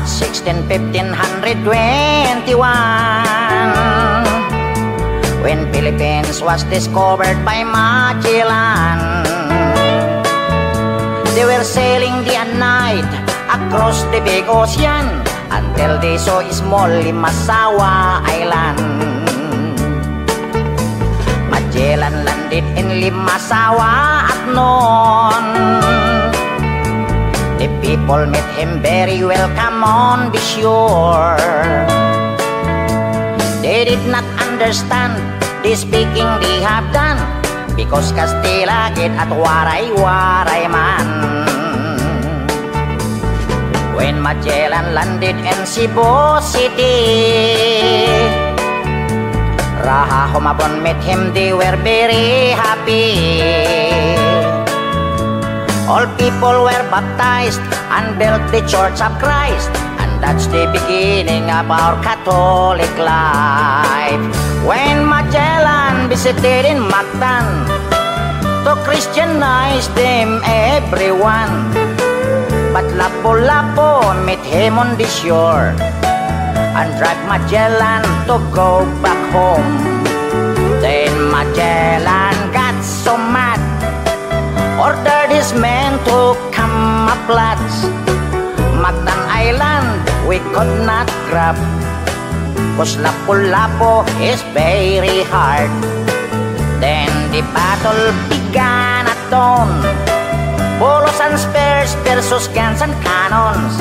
1521, when Philippines was discovered by Magellan. They were sailing day and night across the big ocean until they saw small Limasawa Island. Magellan landed in Limasawa at noon. The people met him very welcome on the shore. They did not understand the speaking they have done, because Kastila git at waray-waray man. When Magellan landed in Cebu City, Raha Humabon met him, they were very happy. All people were baptized and built the Church of Christ, and that's the beginning of our Catholic life. When Magellan visited in Mactan to Christianize them everyone, but Lapu-Lapu met him on the shore and dragged Magellan to go back home. Then Magellan got so mad, ordered his men to come up lads. Mactan Island we could not grab, 'cause Lapu-Lapu is very hard. Then the battle began at dawn, bolos and spears versus guns and cannons.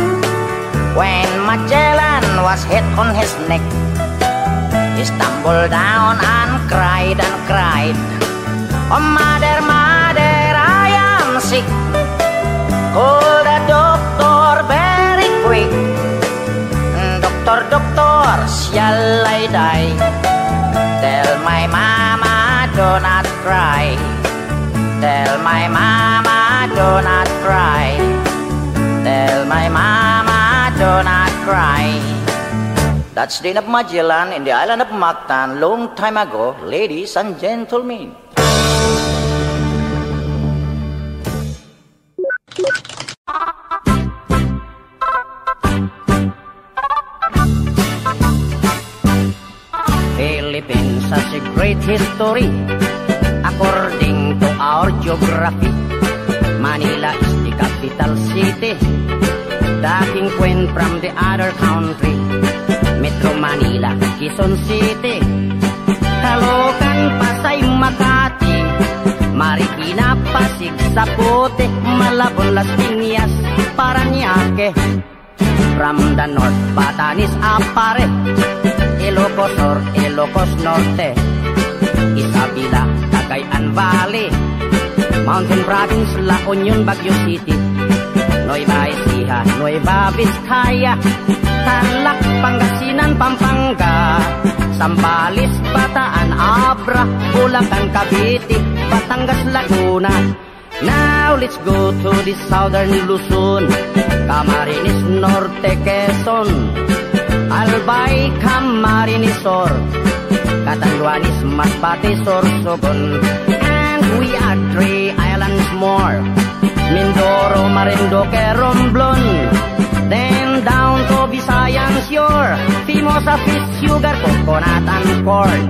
When Magellan was hit on his neck, he stumbled down and cried, "Oh mother, mother, I am sick. Call the doctor very quick. Doctor, doctor, shall I die? Tell my mama do not cry. Tell my mama do not cry. Tell my mama do not cry." That's the end of Magellan in the island of Mactan long time ago, ladies and gentlemen. Philippines has a great history according to our geography. Manila is the capital city, dating queen from the other country. Metro Manila, Quezon City, Caloocan, Pasay, Makati, Marikina, Pasig, Zapote, Malabon, Las Piñas, Parañaque. From the north, Batanes, Apare, Ilocos Sur, Ilocos Norte, Isabela, Cagayan Valley, Mountain Province, La Union, Baguio City, Nueva Ecija, Nueva Vizcaya, Tarlac, Pangasinan, Pampanga, Zambales, Bataan, Abra, Bulacan, Cavite, Batangas, Laguna. Now let's go to the southern Luzon, Camarines Norte, Quezon, Albay, Camarines Sur, Catanduanes, Masbate, Sorsogon, and we are 3 islands more, Mindoro, Marinduque, Romblon. Then down to Visayan shore, Fimosa, fish, sugar, coconut, and corn.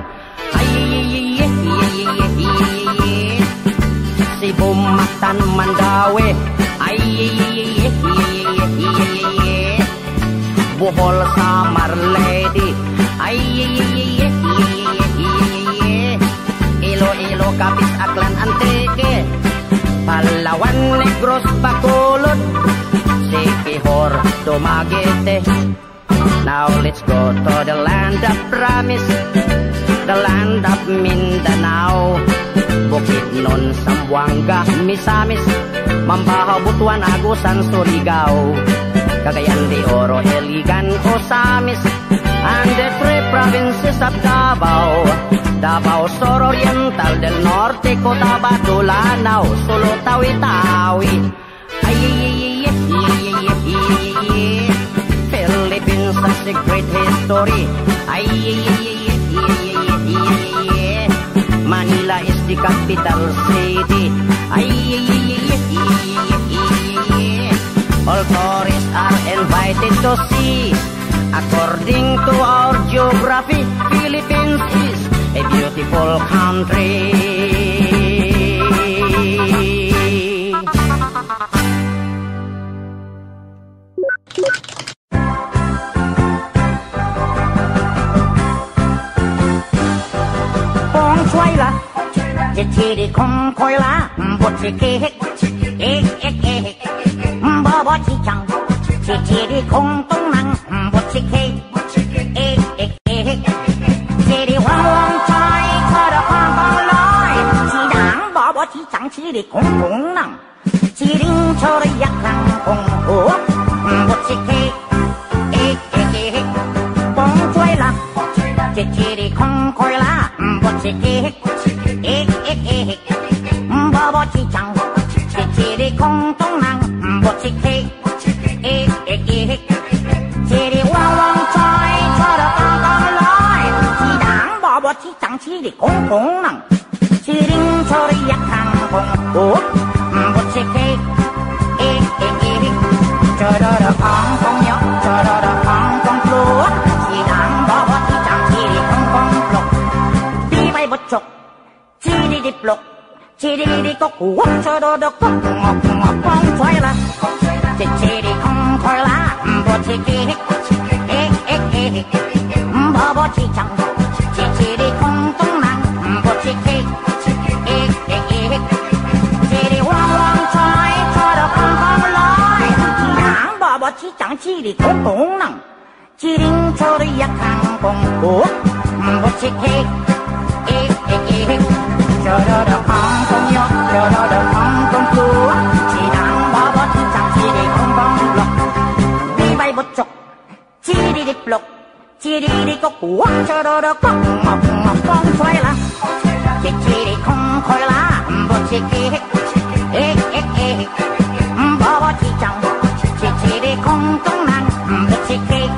Cebu, Mactan, Mandaue, Bohol, Samar, Leyte, Iloilo, Capiz, Aklan, Antique, Palawan, Negros, Bacolod, Siquijor, Dumaguete. Now let's go to the land of promise, the land of Mindanao, Bukidnon, Zamboanga, Misamis, Mambahaw, Butuan, Agusan, Surigao, Cagayan de Oro, Iligan, Osamis, and the 3 provinces of Davao, Davao Sur Oriental, del Norte, Cotabato, Lanao, Sulu, Tawi-Tawi. Philippines has a great history. Manila is the capital city. All tourists are invited to see. According to our geography, Philippines is a beautiful country. Bong choy la, chi đi không khôi lá, bột chi kê hích, bò bò chi chẳng, chi đi không tung năng, bột chi kê, chi đi hoang hoang choy, cho được hoang hoang lối, chi đảng bò bò chi chẳng, chi đi không tung năng, chi đinh cho được yak hàng không hổ, bột chi kê, bong choy la, chi đi không khôi lá, bột chi kê, bò bò chi chẳng, chi đi không tung năng, bột chi kê, chi đi hoang hoang choy, cho được hoang hoang lối, chi đảng bò bò chi chẳng, chi đi không tung năng, chi đinh cho được yak hàng không hổ, bột chi kê, cho được hoang không nhóc, cho được hoang không lúa, chi đảng bò bò chi chẳng, chi đi không lục, đi bay bột chục, chi đi lục, chi đi có củ, cho được có ngọt ngọt con xoay là, chi đi không khói lá, bột chi kê, bò bò chi chẳng, chi đi không tung năng, bột chi kê, chi đi hoang hoang xoay, cho được hoang hoang lối, chi đảng bò bò chi chẳng, chi đi không tung năng, chi đinh cho được yak hàng không hổ, bột chi kê, cho được hoang không nhóc, cho được hoang không lúa, chi đảng bò bò chi chẳng, chi đi không lục, đi bay bột chục, chi đi lục, chi đi có củ, cho được có ngọt ngọt con xoay là, chi đi không khói lá, bột chi kê, bò bò chi chẳng, chi đi không tung năng, bột chi kê,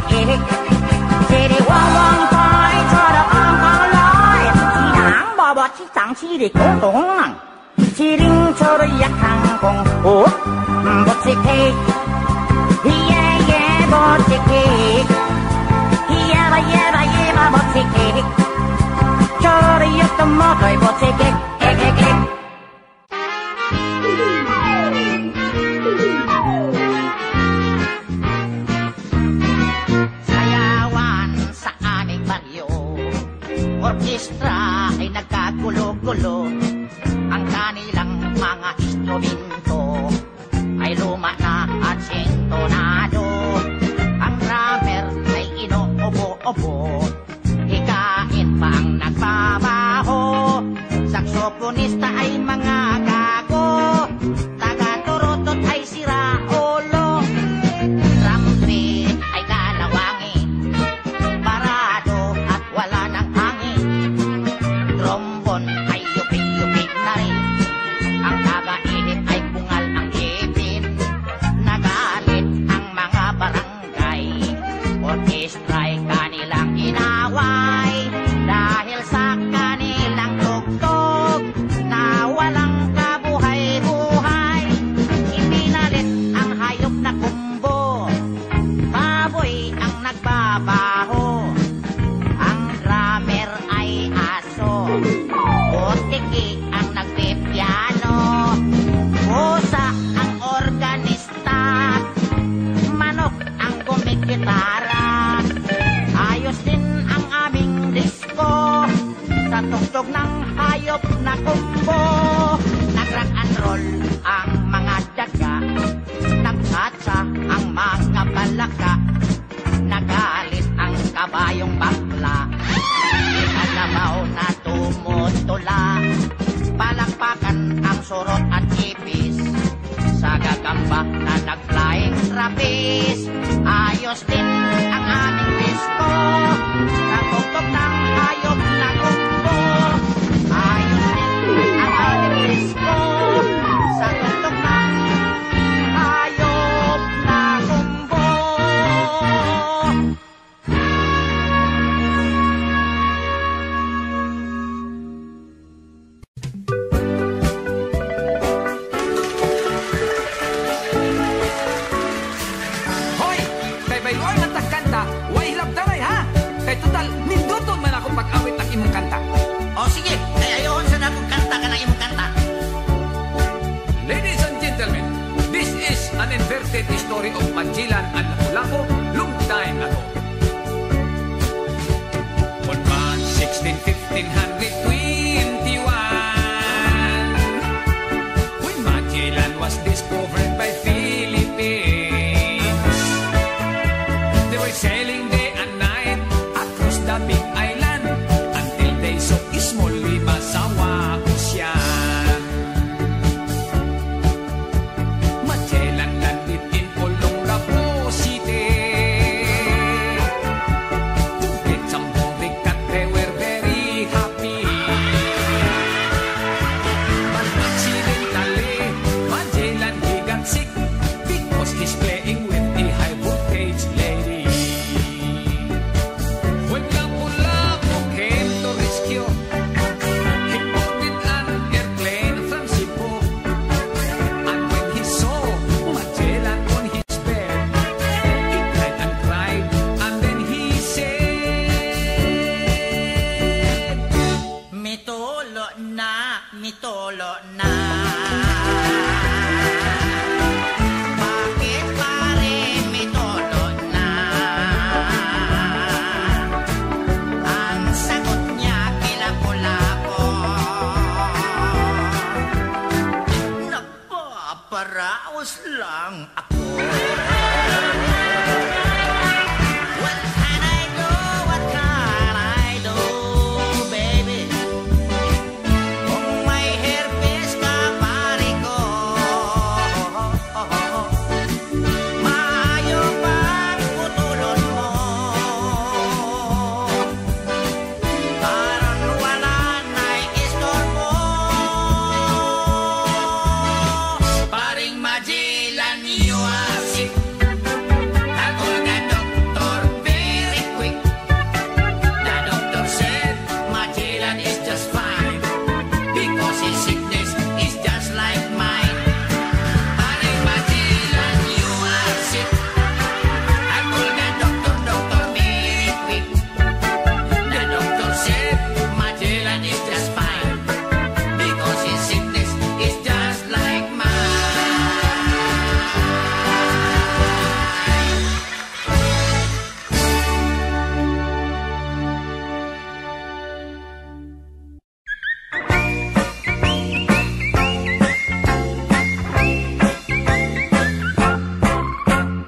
chi đi hoang hoang choy, cho được hoang hoang lối, chi đảng bò bò chi chẳng, chi đi không tung năng, chi đinh cho được yak hàng không hổ, bột chi kê, bột chi kê, bột chi kê, cho được yak tầm mơ rồi bột chi kê. Orkestra ay nagkagulo-gulo, ang kanilang mga instrumento ay luma na at sintonado. Ang drummer ay inuubo-ubo, hikain pa ang nagbabaho. Saksoponista ay mga gago, taga-turutot ay sira ulo. Trumpet ay kalawangin, parado at wala nang hangin. Trombon ay yupik-yupik na rin, ang tagainit ay bungal ang ipin. Nagalit ang mga barangay, orkestra ay kanilang inaway. Dahil sa kanilang tugtog na walang kabuhay-buhay, ipinalit ang hayop na kumbo, baboy ang nagbabaho. Ang drummer ay aso, botiki ang nagpipiano, pusa ang organista, manok ang gumigitara. Ayos din ang aming disco, sa tugtog ng hayop na kumbo. Nag-rock and roll ang mga daga, nagtatsa ang mga balaka. Nagalit ang kabayong bakla, ikalabaw na tumutula. Palakpakan ang surot at ipis, sa gagamba na nag-flying trapeze. Ayos din ang aming disco, natugtog ng hayop na kumbo. Ayos din ang aming disco, sa tugtog ng hayop na kumbo. na, mitolo na. Bakit pare mitolo na? Ang sagot niya kilako-lako. Nagpaparaos lang ako.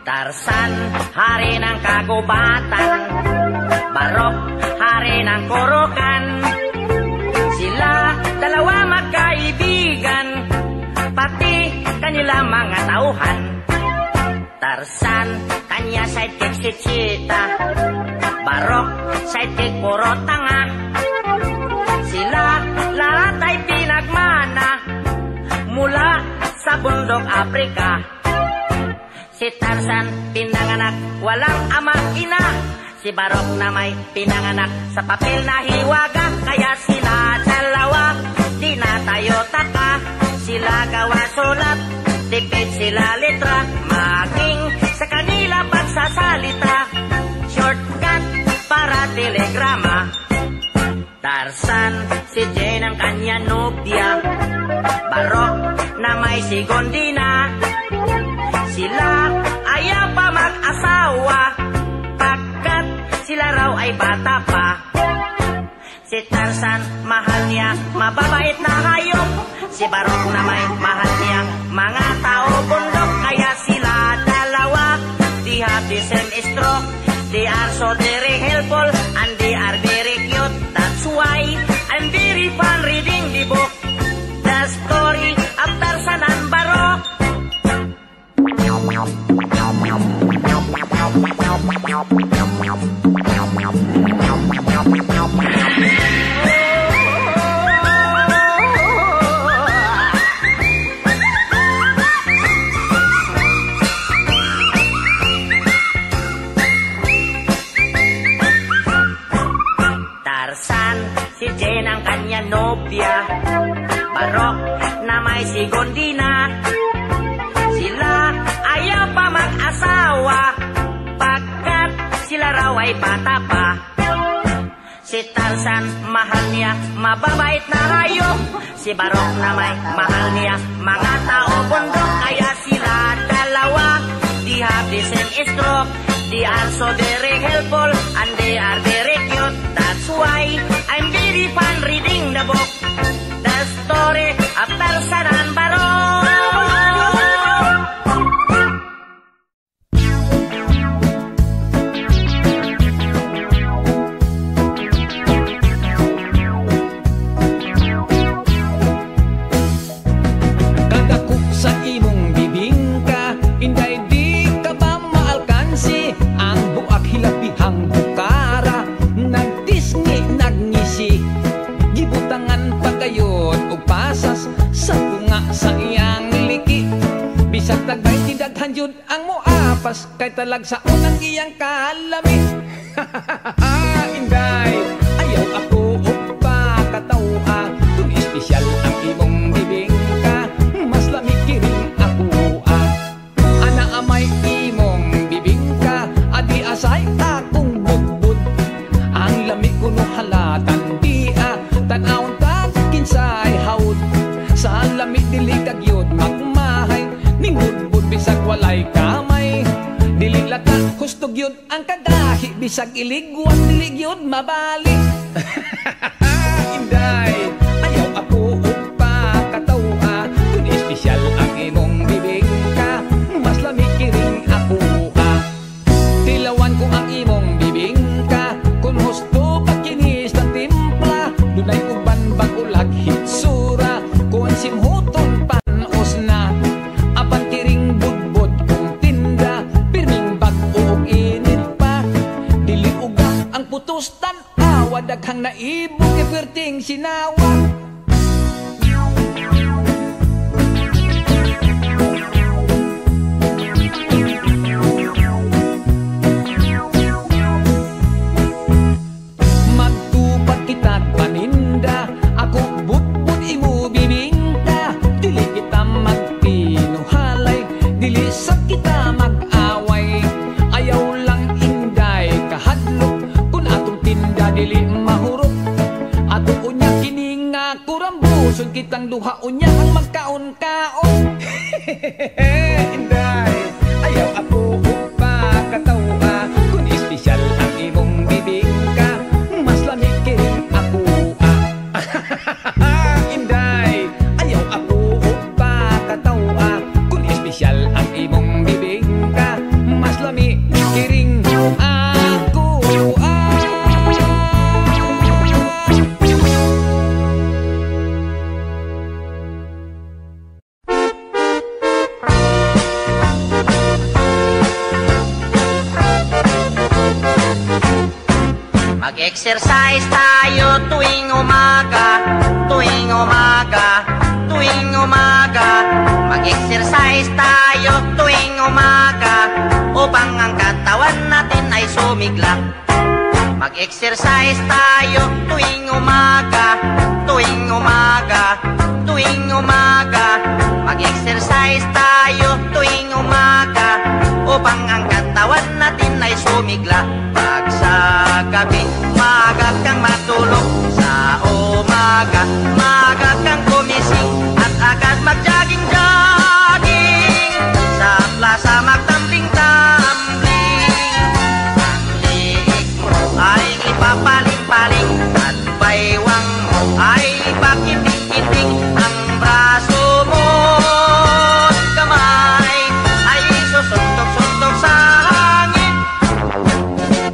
Tarzan, hari ng kagubatan. Barok, hari ng kurukan. Sila dalawa magkaibigan, pati kanila mga tauhan. Tarzan, kanya sidekick si Cheetah. Barok, sidekick puro tanga. Sila lahat ay pinagmana mula sa bundok Afrika. Si Tarzan pinanganak walang ama-ina. Si Barok na may pinanganak sa papel na hiwaga. Kaya sila dalawa di na tayo taka. Sila gawa sulat, tipid sila letra. Maging sa kanila pagsasalita, shortcut para telegrama. Tarzan, si Jane ang kanya nobya. Barok na may si Gondina. Sila ayaw pa mag-asawa, pagkat sila raw ay bata pa. Si Tarzan, mahal niya mababait na hayop. Si Barok na may mahal niya mga tao bundok. Kaya sila dalawa, they have the same stroke. They are so very helpful and they are very cute. That's why I'm very fun reading the book, the story of Tarzan and Barok. Tarzan, si Jane ang kanya nobya. Barok na may si Gondina. Sila ayaw pa mag-asawa, pagkat sila raw ay bata pa. Si Tarzan, mahal niya mababait na hayop. Si Barok na may mahal niya mga tao bundok. Kaya sila dalawa, they have the same stroke. They are so very helpful and they are very cute. That's why I'm very fun reading the book, the story of Tarzan and Barok. Ang muapas kay talag sa unang iyang kalami. Inday, ayaw ako upa katawa. Kung espesyal ang imong bibingka, mas lamig kiring ako ana amay imong bibingka, adi asay akong budbud. Ang lamig ko no halatan di tanawon ta kinsa yun ang kadahi, bisag iligwas dili yun mabali. Inday, ayaw ako upa katawa, kung espesyal ang imong bibig ka, mas lamig kiring ako tilawan ko ang imong bibig ka, kung husto pagkinis ng timpla, dunay uban bagulag hitsura, kung simhuton panos na, apan kiring budbod kung tinda, pirming bag-o init pa, dili uga ang putos tan-awa, daghang naibog ipirting sinawa. Magtupad kita't paninda, ako budbud imo bibingka, dili kita magpinuhalay, dili sa kita mag-away, ayaw lang inday kahadlok, kung atong tinda dili mahurot, ato unya kini nga kurambuson, kitang duha unya ang magkaon-kaon. Inday, ayaw ako upa katawa, kung espesyal ang imong bibig ka, mas lamig kiring ako Inday, ayaw ako upa katawa, kung espesyal ang imong bibig ka, mas lamig kiring ako Mag-exercise tayo tuwing umaga, tuwing umaga, tuwing umaga. Mag-exercise tayo tuwing umaga, upang ang katawan natin ay sumigla. Mag-exercise tayo tuwing umaga, tuwing umaga, tuwing umaga. Mag-exercise tayo tuwing umaga, upang ang katawan natin ay sumigla. Pag sa gabi, maaga kang matulog, sa umaga, maaga kang gumising, at agad mag-jogging-jogging, sa plaza magtambling-tambling. Ang liig mo ay ipapaling-paling, at baywang mo ay ipakiting-kiting, ang braso mo at kamay ay susuntok-suntok sa hangin.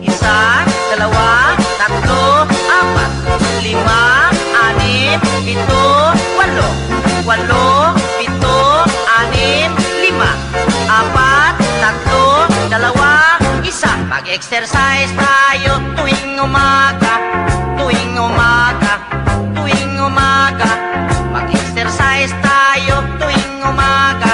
Isa, dalawa, tatlo, apat, lima, anim, pito, walo. Walo, pito, anim, lima, apat, tatlo, dalawa, isa. Mag-exercise tayo tuwing umaga, tuwing umaga, tuwing umaga. Mag-exercise tayo tuwing umaga,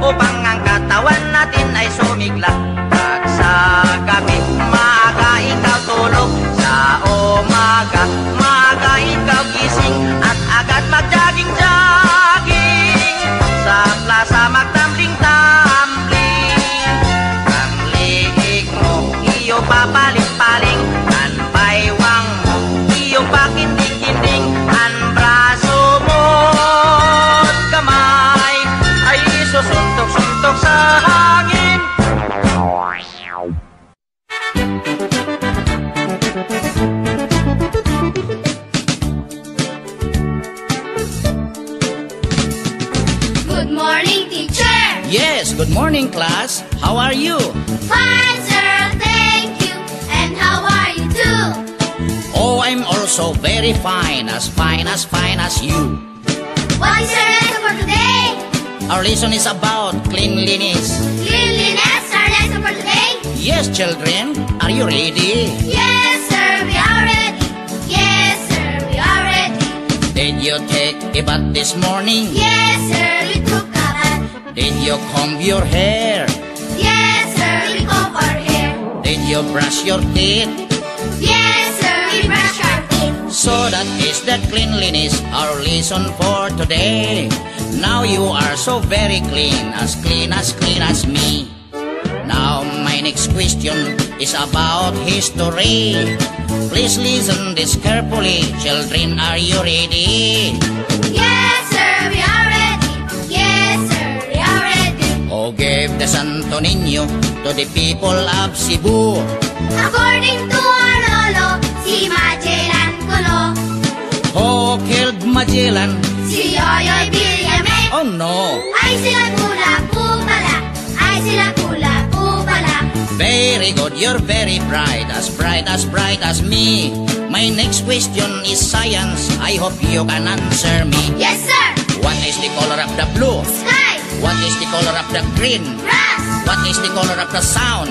upang ang katawan natin ay sumigla. Pag sa gabi, maaga ikaw tulog, sa umaga, maaga ikaw gising, at agad mag-jogging-jogging, sa plaza magtambling-tambling. Ang liig mo, iyo papaling-paling, ang baywang mo, iyo pakiting-kiting, ang braso mo at kamay ay susuntok-suntok sa hangin. Good morning, teacher. Yes, good morning, class. How are you? Fine, sir. Thank you. And how are you too? Oh, I'm also very fine as you. What is your lesson for today? Our lesson is about cleanliness. Cleanliness, our lesson for today? Yes, children, are you ready? Yes, sir, we are ready. Yes, sir, we are ready. Did you take a bath this morning? Yes, sir, we took a bath. Did you comb your hair? Yes, sir, we comb our hair. Did you brush your teeth? Yes, sir, we brush our teeth. So that is the cleanliness, our lesson for today. Now you are so very clean as me. Now my next question is about history. Please listen this carefully. Children, are you ready? Yes, sir, we are ready. Yes, sir, we are ready. Oh, give the the Santo Niño to the people of Cebu. According to our lolo, si Magellan Kulo. Who killed Magellan? Si Yoyoy Villame. Oh no! Ay sila pula po pala. Ay sila pula po pala. Very good, you're very bright as me. My next question is science. I hope you can answer me. Yes, sir. What is the color of the blue? Sky. What is the color of the green? Grass. What is the color of the sound?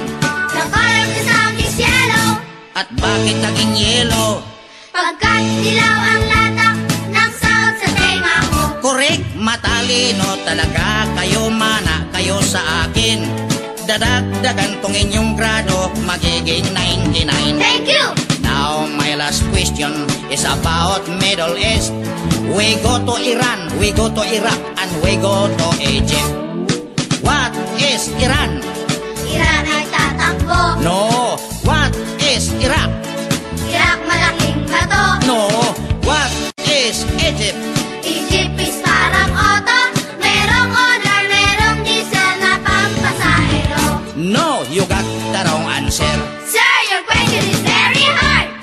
The color of the sound is yellow. At bakit naging yellow? Pagkat dilaw ang latak ng sound sa tenga ko. Correct, matalino talaga kayo, mana kayo sa akin. Dadagdagan tong inyong grado, magiging 99. Thank you. Now, my last question is about Middle East. We go to Iran, we go to Iraq, and we go to Egypt. What is Iran? Iran ay tatakbo. No. What is Iraq? Iraq malaking bato. No. What is Egypt? Egypt is parang auto. Merong honor, merong diesel na pampasahero. No, you got the wrong answer. Sir, your question is very hard.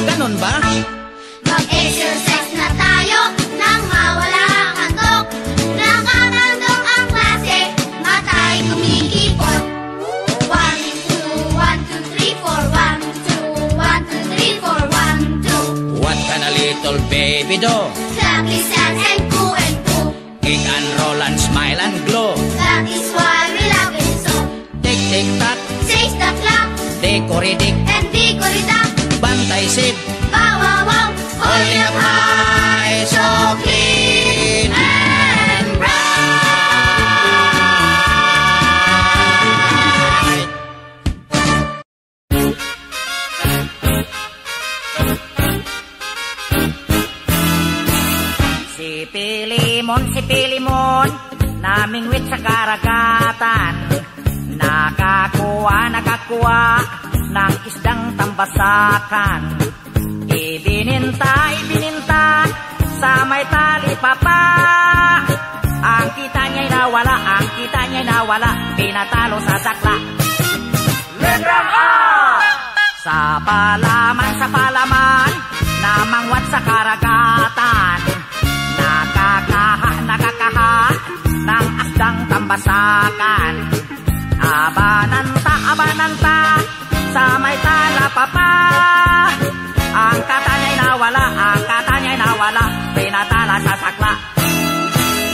Ganun ba? Mag-exercise na tayo nang mawala ang handok. Nakakandok ang klase, matay kumikipot. 1, 2, 1, 2, 3, 4. 1, 2, 1, 2, 3, 4. 1, 2. What can a little baby do? Clap his hands and coo and coo. Kick and roll and smile and glow. That is why we love it so. Tick, tick, tock, Says the clock dekoridik, and decorita. bantay sid. Bow wow wow, Holding up high, so clean and bright. Si Pilimon, namingwit sa karagatan. Nakakuha ng isdang tambasakan. Ibininta sa may tali papa. Ang kita niya'y nawala, pinatalo sa sakla. Letrang A! Sa palaman, namangwat sa karagatan. Nakakaha ng asdang tambasakan. Abananta, sa may tala papa. Ang kata niya'y nawala, pinatala sa sakla.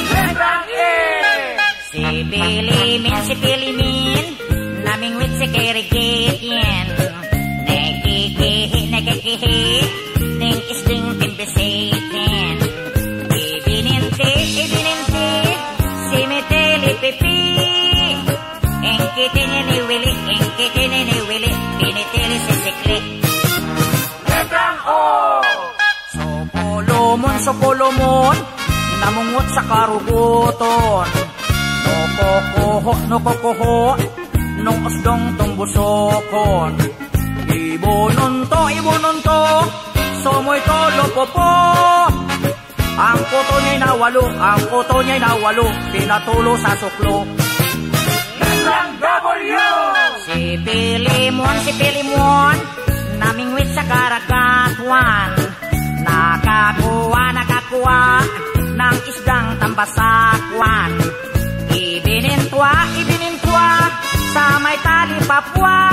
Letrang E! Si Pilimin, namingwit si Kirikitin. Nakikihi, ning isding pimbisitin. Ibininti, si Miteli Pipi. Ingkitin ni Willy, pinitili si Sikli. Letrang O! Sopolomon, namungot sa karuguton. Nokokoho, nung usdong tumbusokon. Ibununto, somoy tolo popo. Ang kuto niya'y nawalo, pinatulo sa suklo. Letrang W! Si Pilimon, namingwit sa karagatuan. Nakakuha ng isdang tambasakwan. Ibinintwa sa may tali papwa.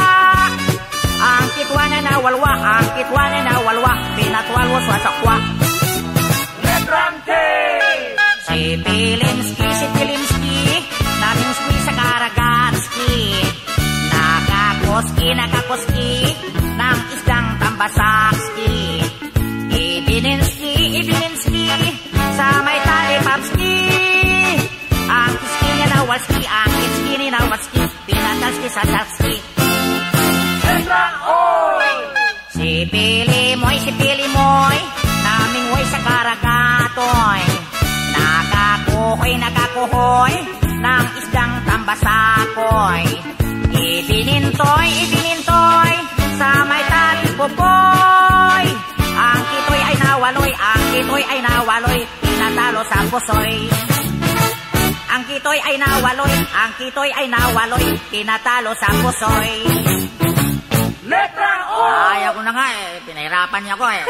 Ang kitwa niya nawalwa, pinatwalwa sa sakwa. Letrang K! Si Pilimski, namingski sa karagatski. Nakakoski ng isdang tambasakski. Ibininski sa may tali papski. Ang kiski niya nawalski, ang kitski ni nawalski, pinatalski sa salski. Letrang Oy! Si Pilimoy, namingwoy sa karagatoy. Nakakuhoy ng isdang tambasakoy. Ibinintoy sa may tali popoy. Ang kitoy ay nawaloy, pinatalo sa pusoy. ang kitoy ay nawaloy, ang kitoy ay nawaloy, tinatalo sa pusoy. Letra O! Ayaw ko na nga eh, pinahirapan niya ko eh.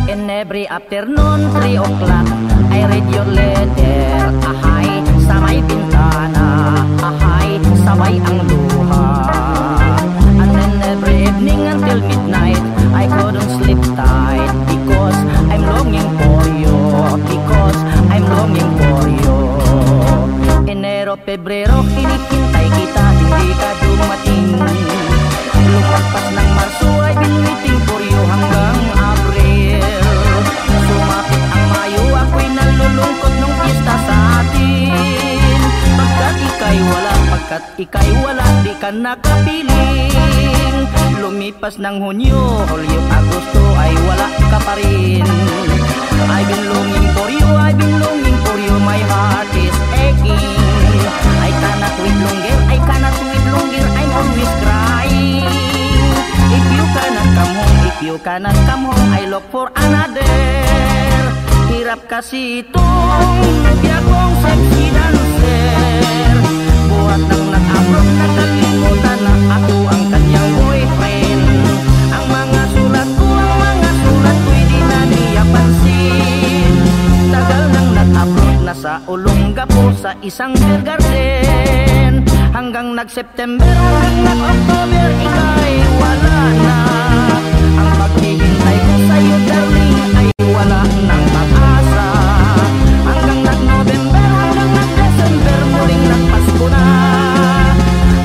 In every afternoon, 3 o'clock, I read your letter. Ahay, sa may bintana. Ahay, sabay ang luha. And then every evening until midnight, I couldn't sleep tight. Because I'm longing for you. Because I'm longing for you. Enero, Pebrero, hinihintay kita, hindi ka dumating. Lumagpas ng Marso, I've been waiting for you hanggang Abril. Sumapit ang Mayo, ako'y nalulungkot nung pista sa atin. Pagkat ika'y wala, di ka nakapiling. Lumipas ng Hunyo, Hulyo, Agosto, ay wala ka pa rin. I've been longing for you, I've been longing for you, my heart is aching. I cannot wait longer, I cannot wait longer, I'm always crying. If you cannot come home, if you cannot come home, I look for another. Hirap kasi itong biyakong sexy dancer. Buhat nang nag-abroad, nakalimutan na ako ang kanyang boyfriend. Ang mga sulat ko'y di na niya pansin. Tagal nang nag-abroad, nasa Olongapo sa isang beer garden. Hanggang nag-September, hanggang nag-October, ika'y wala na. Ang paghihintay ko sa'yo, darling, ay wala nang pag-asa. Hanggang nag-November, hanggang nag-December, muling nagpasko na.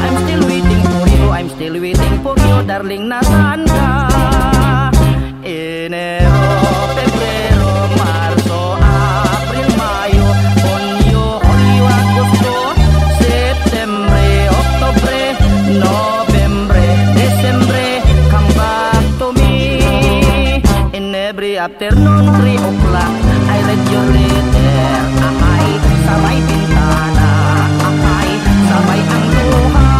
I'm still waiting for you, I'm still waiting for you, darling, nasaan ka? Enero, Pebrero, Marso, Abril, Mayo, Hunyo, Hulyo, Agosto, Septembre, Oktobre, Novembre, Desembre, come back to me. In every afternoon, 3 o'clock, I read your letter. Ahay, sa may bintana. Ahay, sabay ang luha.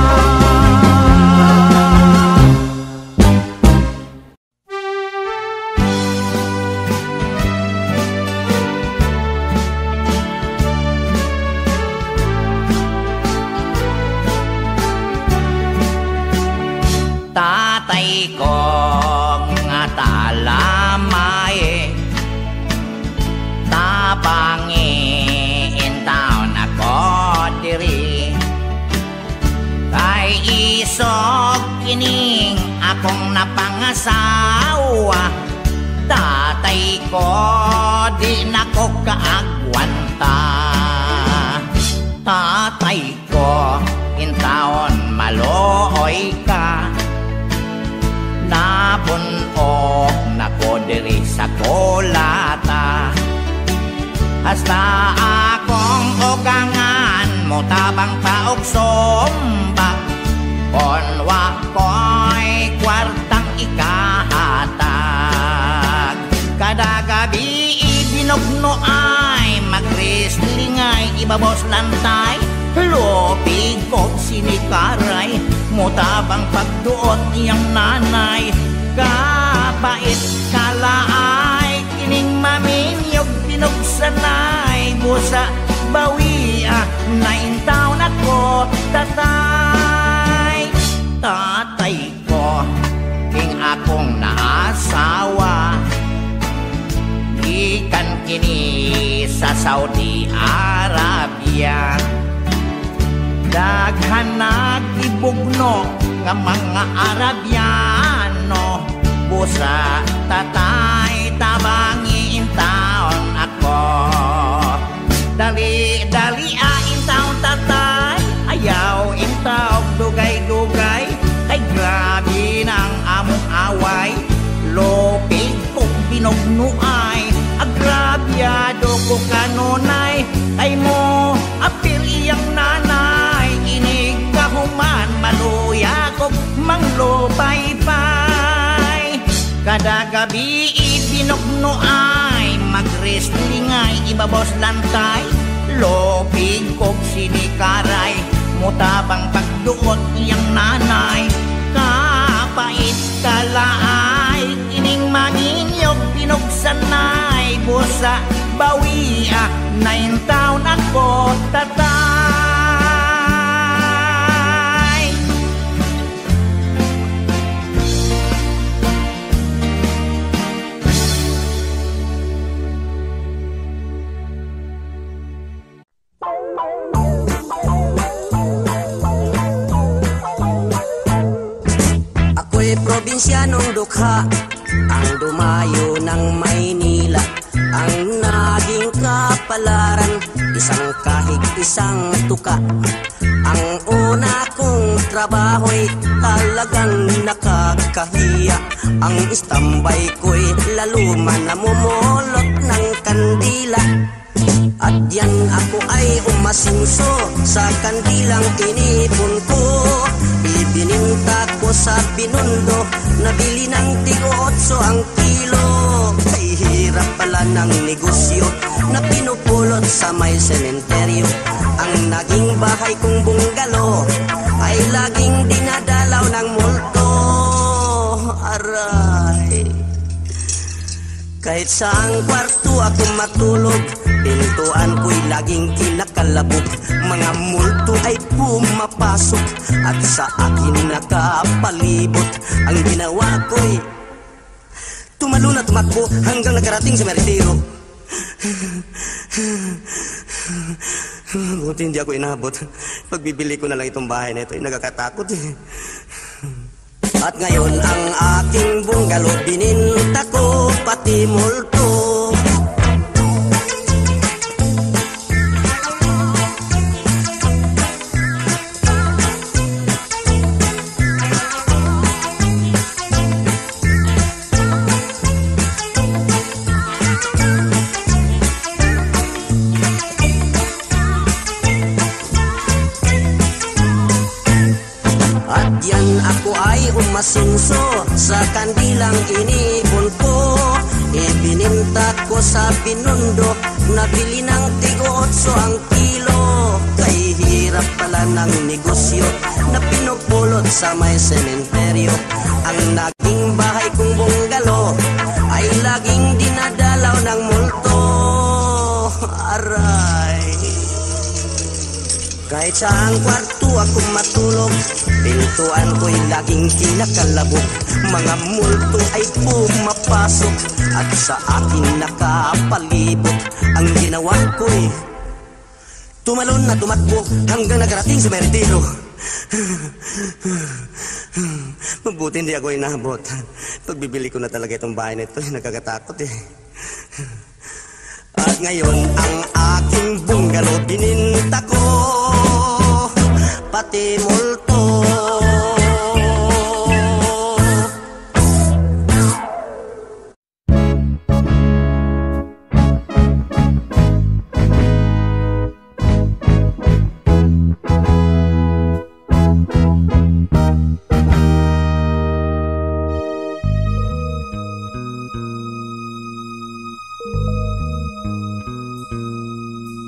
Tatay ko nga talamay, tabangi in town ako diri. Kay isog kining akong napangasawa, tatay ko di nako kaagwanta. Tatay ko in town malooy ka, nabunog nako diri sa kolata. Hasta akong ugangan mo tabang paog sombak, konwa ko'y kwartang ikahatag. Kada gabi ibinugno ay mag-wrestling ay ibabos lantay. Lopig kog sinikaray, mutabang pagduot niyang nanay. Kapait kalaay, kining maminyog pinugsanay. Busa bawia, naintaw na ko tatay. Tatay ko, king akong naasawa, ikan kini sa Saudi Arabia. Daghan nagibugno nga mga Arabiano. Busa tatay tabangi in town ako. Dali in town tatay, ayaw in town dugay-dugay. Ay grabe nang among away, lopig kong binugnuay. Agrabyado ko kanunay, ay mo apil iyang nanay. Inig kahuman maluya ko manglopay-pay. Kada gabi ibinugnuay, mag-wrestling ay ibabos lantay. Lopig kog sinikaray, mutabang pag duot iyang nanay. Kapait kalaay, ining manginyog pinugsanay. Busa bawia, 9 taon ako tatay. Ako'y probinsyanong dukha, ang dumayo ng Maynila. Ang naging kapalaran, isang kahig, isang tuka. Ang una kong trabaho'y talagang nakakahiya. Ang istambay ko'y laluman na mumulot ng kandila. At yan ako ay umasinso sa kandilang inipon ko. Ibininta ko sa Binondo, nabili ng tig-8 ang kilo. Ay hirap pala ng negosyo na pinupulot sa may sementeryo. Ang naging bahay kong bungalo ay laging dinadalaw ng multo. Aray, kahit saang kwarto ako matulog, pintuan ko'y laging kinakalabog. Mga multo ay pumapasok at sa akin nakapalibot. Ang ginawa ko'y tumalo na tumakbo hanggang nakarating sa meritero. Buti hindi ako inabot. Pagbibili ko na lang itong bahay na ito ay nagkakatakot eh. At ngayon ang aking bungalo bininta ko pati multo. Umasinso sa kandilang inipon ko. Ibininta ko sa Binondo, nabili ng tig-8 ang kilo. Kay hirap pala ng negosyo na pinupulot sa may sementeryo. Ang naging bahay kong bungalo ay laging dinadalaw ng multo. Aray, kahit saang kwarto ako matulog, pintuan ko'y laging kinakalabog. Mga multo ay pumapasok at sa akin nakapalibot. Ang ginawa ko'y tumalon na tumakbo hanggang nakarating sa meritero. Mabuti hindi ako inabot. Pagbibili ko na talaga itong bahay na ito, nakakatakot eh. At ngayon ang aking bungalo bininta ko pati multo.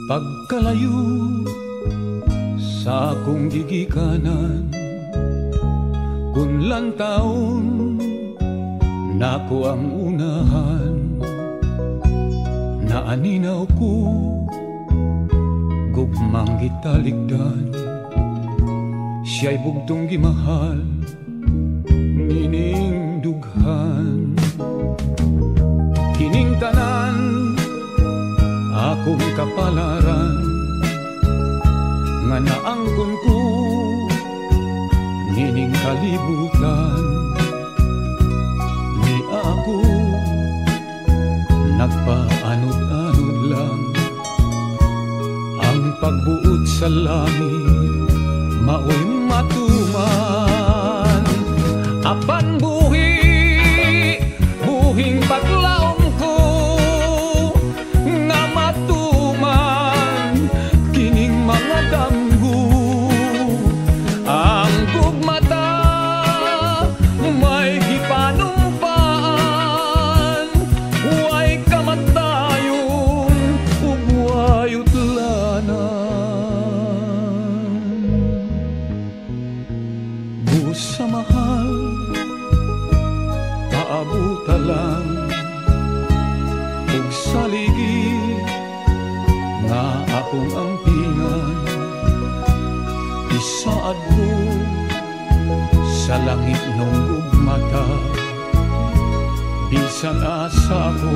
Pagkalayo sa akong gigikanan, kunlang taon nako ang unahan. Naaninaw ko gugmang gitaligdan, siya'y bugtong gimahal nining dughan. Kining tanan akong kapalaran nga naangkon ko nining kalibutan. Ni ako nagpaanod-anod lang, ang pagbuot sa langit mao'y matuman. Apan buhing paglaom ko nga matuman kining mga damgo. Ang gugmata may gipanumpaan, huway kamatayon ug huway utlanan. akong ampingan, isaad ko sa langit nung gugmata. Bisan asa ko,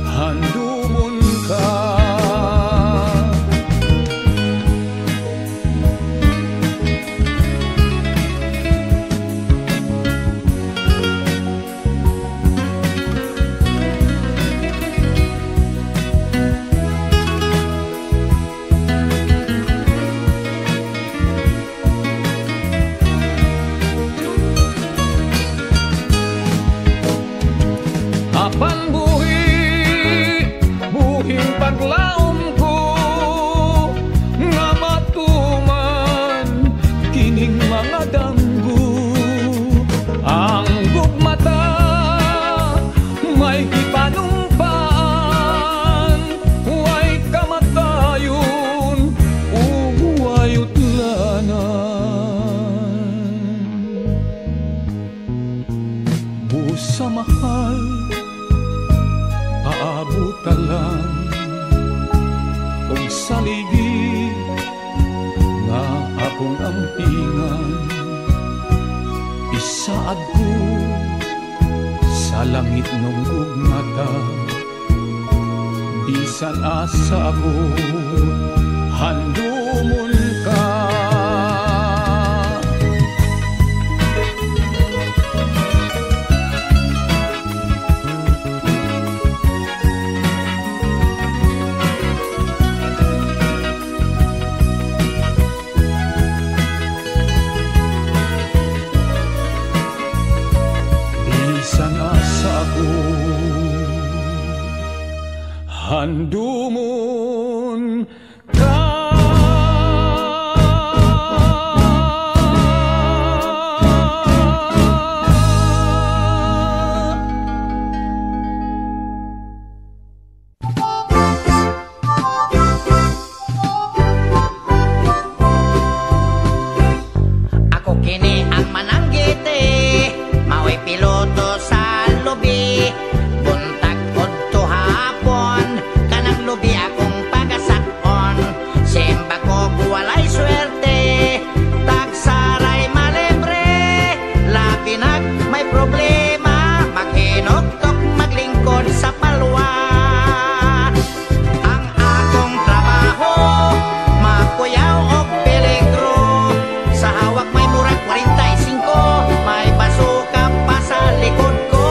handumon ka. Apan buhing paglaom ko nga matuman kining mga danggo. Ang gugmata may gipanumpaan, way kamatayon ug way utlanan. Busa mahal aabutalan og saligi nga akong ampingan, isaad ko sa langit nung gugmata. Bisan asa ko, handumon ka. Handumon ka. Ako kini ang mananggiti, mao'y piloto sa lubi. Buntag udto hapon, kanang lubi akong pagasak-on. Simba ko walay swerte, tagsaray malibre. Labi nag may problema, maghinugtok maglingkod sa palwa. Ang akong trabaho, makuyaw og peligro. Sa hawak may murag 45, may basuka pa sa likod ko.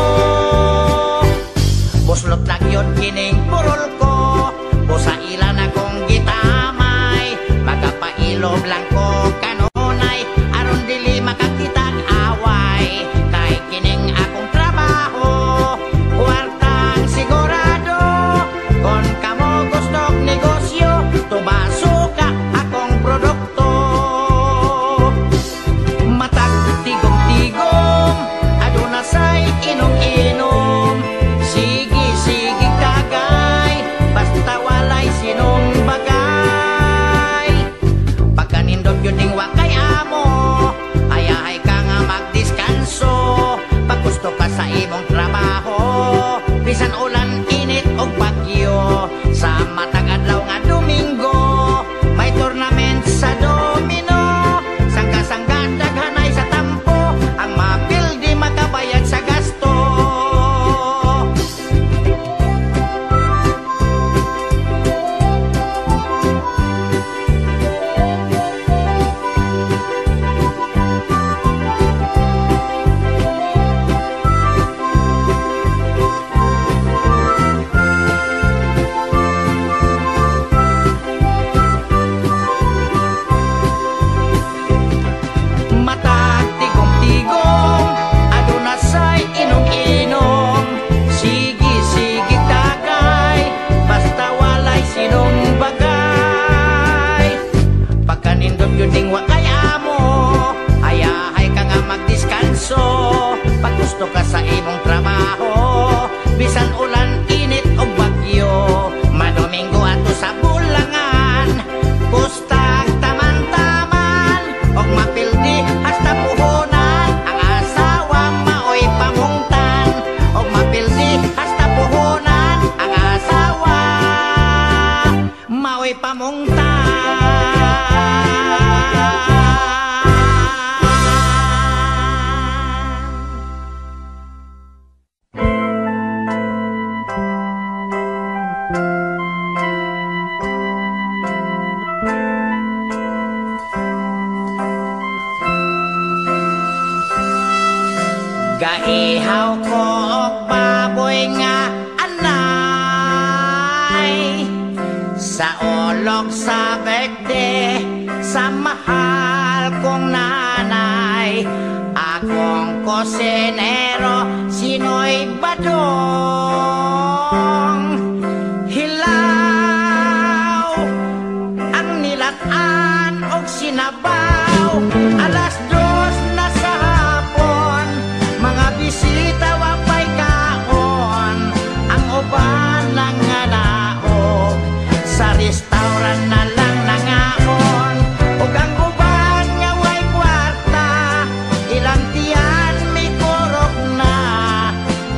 Buslot lang yun kining purol ko, busa ilan akong gitamay. Magapailob lang ko kanunay, aron dili makakitag away. Kay kining akong trabaho, kwartang sigurado. Kon kamo gustong negosyo, tubaso ka akong produkto. Matag tigom-tigom, aduna say inom-inom. Sige kagay, basta walay sinong bagay. Pagkanindot yun ding wakay amo, ayahay ka nga magdiskanso. Pag gusto ka sa imong trabaho, bisan ulan, init o bagyo. Sa matag adlaw nga Domingo, may tournament sa domino. Sangga-sangga daghanay sa tampo, ang mapildi makabayad sa gasto. Matag tigom-tigom, aduna say inom-inom. Sige kagay, basta walay sinong bagay. Pagkanindot yun ding wakay amo, ayahay ka nga magdiskanso. Pag gusto ka sa imong trabaho, bisan ulan, init o bagyo. Madomingo ato sa bulangan, bustag taman-taman. Og mapildi hasta puhunan, ang asawa mao'y pamungtan. Og mapildi hasta puhunan, ang asawa mao'y Gaihaw ko og baboy nga anay sa olog sa birthday sa mahal kong nanay. Akong kosinero sinoy badong. Hilaw ang nilatan og sinabaw. Alas 2 na sa hapon, mga bisita wapay kaon. Ang uban lang nga naog sa restaurant na lang nangaon. Ug ang uban nga way kwarta, ilang tiyan may korok na.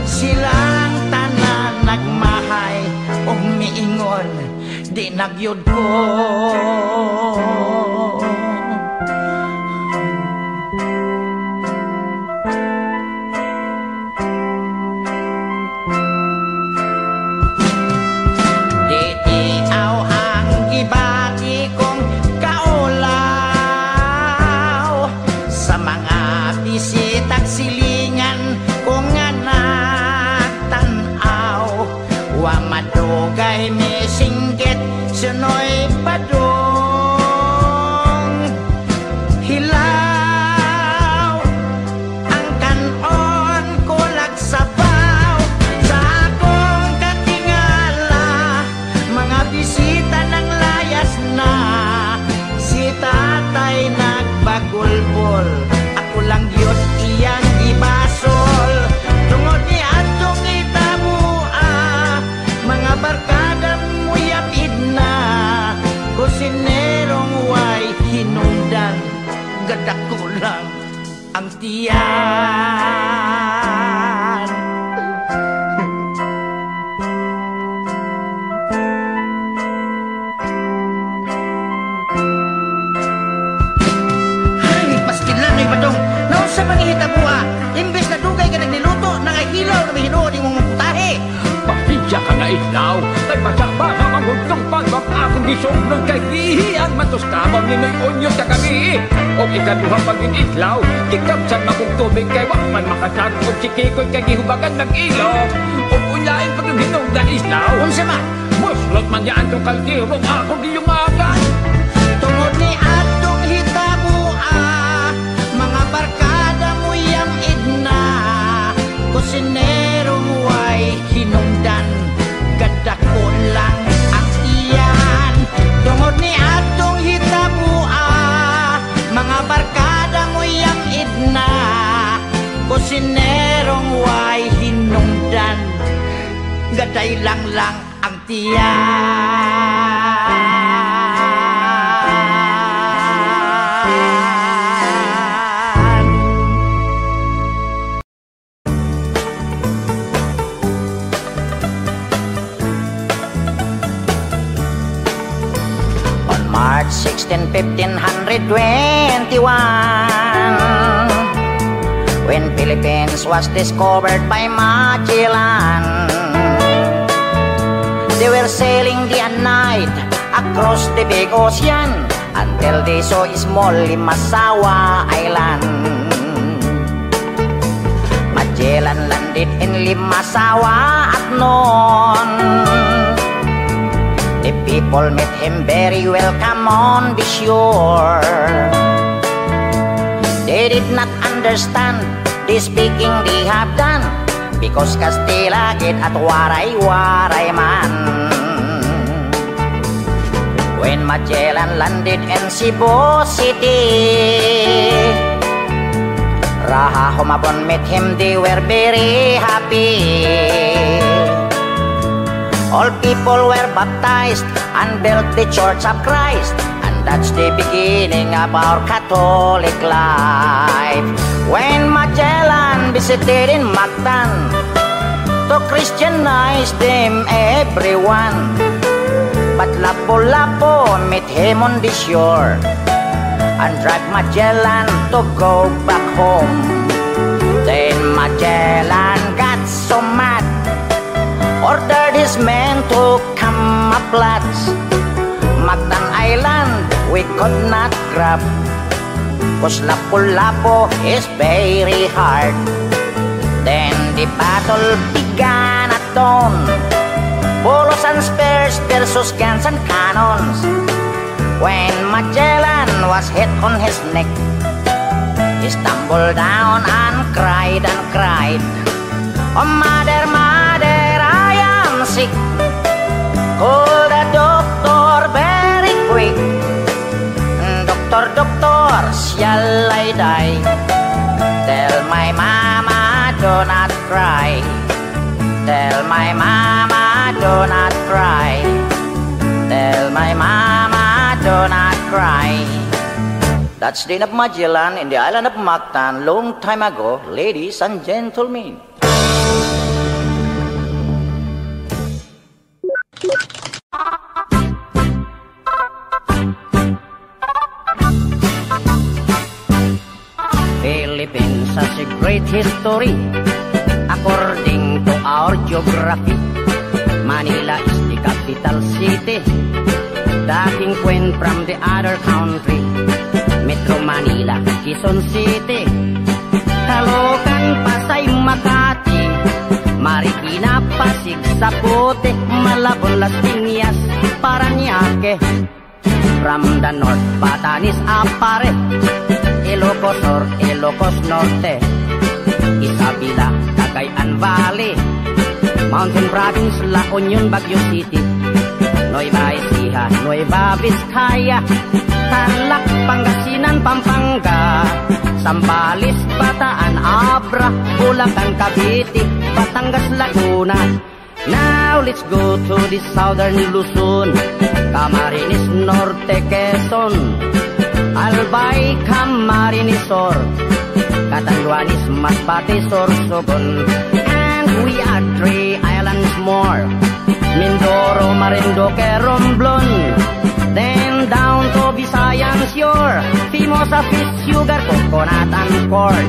Silang tanan nagmahay ug miingon di nagyud ko. Silingan ko nga nagtanaw, wa madugay mi singgit sunoy padong. Hilaw ang kanon ko lagsabaw sa akong katingala. Mga bisita nang layas na, si tatay nagbagulbol, ako lang Diyos iyang ibasol. Tungod ni atong itabua, mga barkada mo yapid na. Kusinerong way hinungdan, gadak ko lang ang tiyan. Ay, paskilan ay badong. Naon sa manghihita buha, imbes na dugay ka nagniluto, nangahilaw na may hinuod yung mga putahe. Pasensya ka na islaw, nagmasakba na manghutong pagwap akong gisumnong kay hihiyan matuskabang ninoy onyos sa gabi. O ikaduha pagin islaw, kikapsan makong tubig kay wakman makasarong o sikikoy kay gihubagan ng ilong. O unyain pag yung hinong na islaw, Unsa man? muslot man yaan tong kaldirong akong giyumagan. Tungod ni atong hitabua, mga barkada mo yang idna. Kusinerong way hinungdan, gadak ko lang ang iyan. Tungod ni atong hitabua, mga barkada mo yang idna. Kusinerong way hinungdan, gaday lang ang tiyan. On March 16, 1521, when Philippines was discovered by Magellan, they were sailing day and night across the big ocean until they saw a small Limasawa Island. Magellan landed in Limasawa at noon. The people met him very welcome on the shore. They did not understand the speaking they have done, because Castilla get at waray-waray man. When Magellan landed in Cebu City, Raha Humabon met him, they were very happy. All people were baptized and built the Church of Christ, and that's the beginning of our Catholic life. When Magellan visited in Mactan to Christianize them everyone, but Lapu-Lapu met him on the shore and dragged Magellan to go back home. Then Magellan got so mad, ordered his men to camouflage. Mactan Island we could not grab, 'cause Lapu-Lapu is very hard Then the battle began at dawn. Bolos and spears versus guns and cannons. When Magellan was hit on his neck, he stumbled down and cried and cried, "Oh mother, mother, I am sick. Call the doctor very quick. Doctor, doctor, shall I die? Tell my mama do not cry. Tell my mama do not cry. Tell my mama do not cry." That's the end of Magellan in the island of Mactan long time ago, ladies and gentlemen. Philippines has a great history according to our geography. Manila is the capital city, dating queen from the other country. Metro Manila, Quezon City, Caloocan, Pasay, Makati, Marikina, Pasig, Zapote, Malabon, Las Piñas, Parañaque. From the north, Batanes, Apare, Ilocos Sur, Ilocos Norte, Isabela, Cagayan Valley, Mountain Province, La Union, Baguio City, Nueva Ecija, Nueva Vizcaya, Tarlac, Pangasinan, Pampanga, Zambales, Bataan, Abra, Bulacan, Cavite, Batangas, Laguna. Now let's go to the southern Luzon, Camarines Norte, Quezon, Albay, Camarines Sur, Catanduanes, Masbate, Sorsogon. And we are 3 islands more, Mindoro, Marinduque, Romblon. Then down to Visayan shore, Fimosa, fish, sugar, coconut, and corn.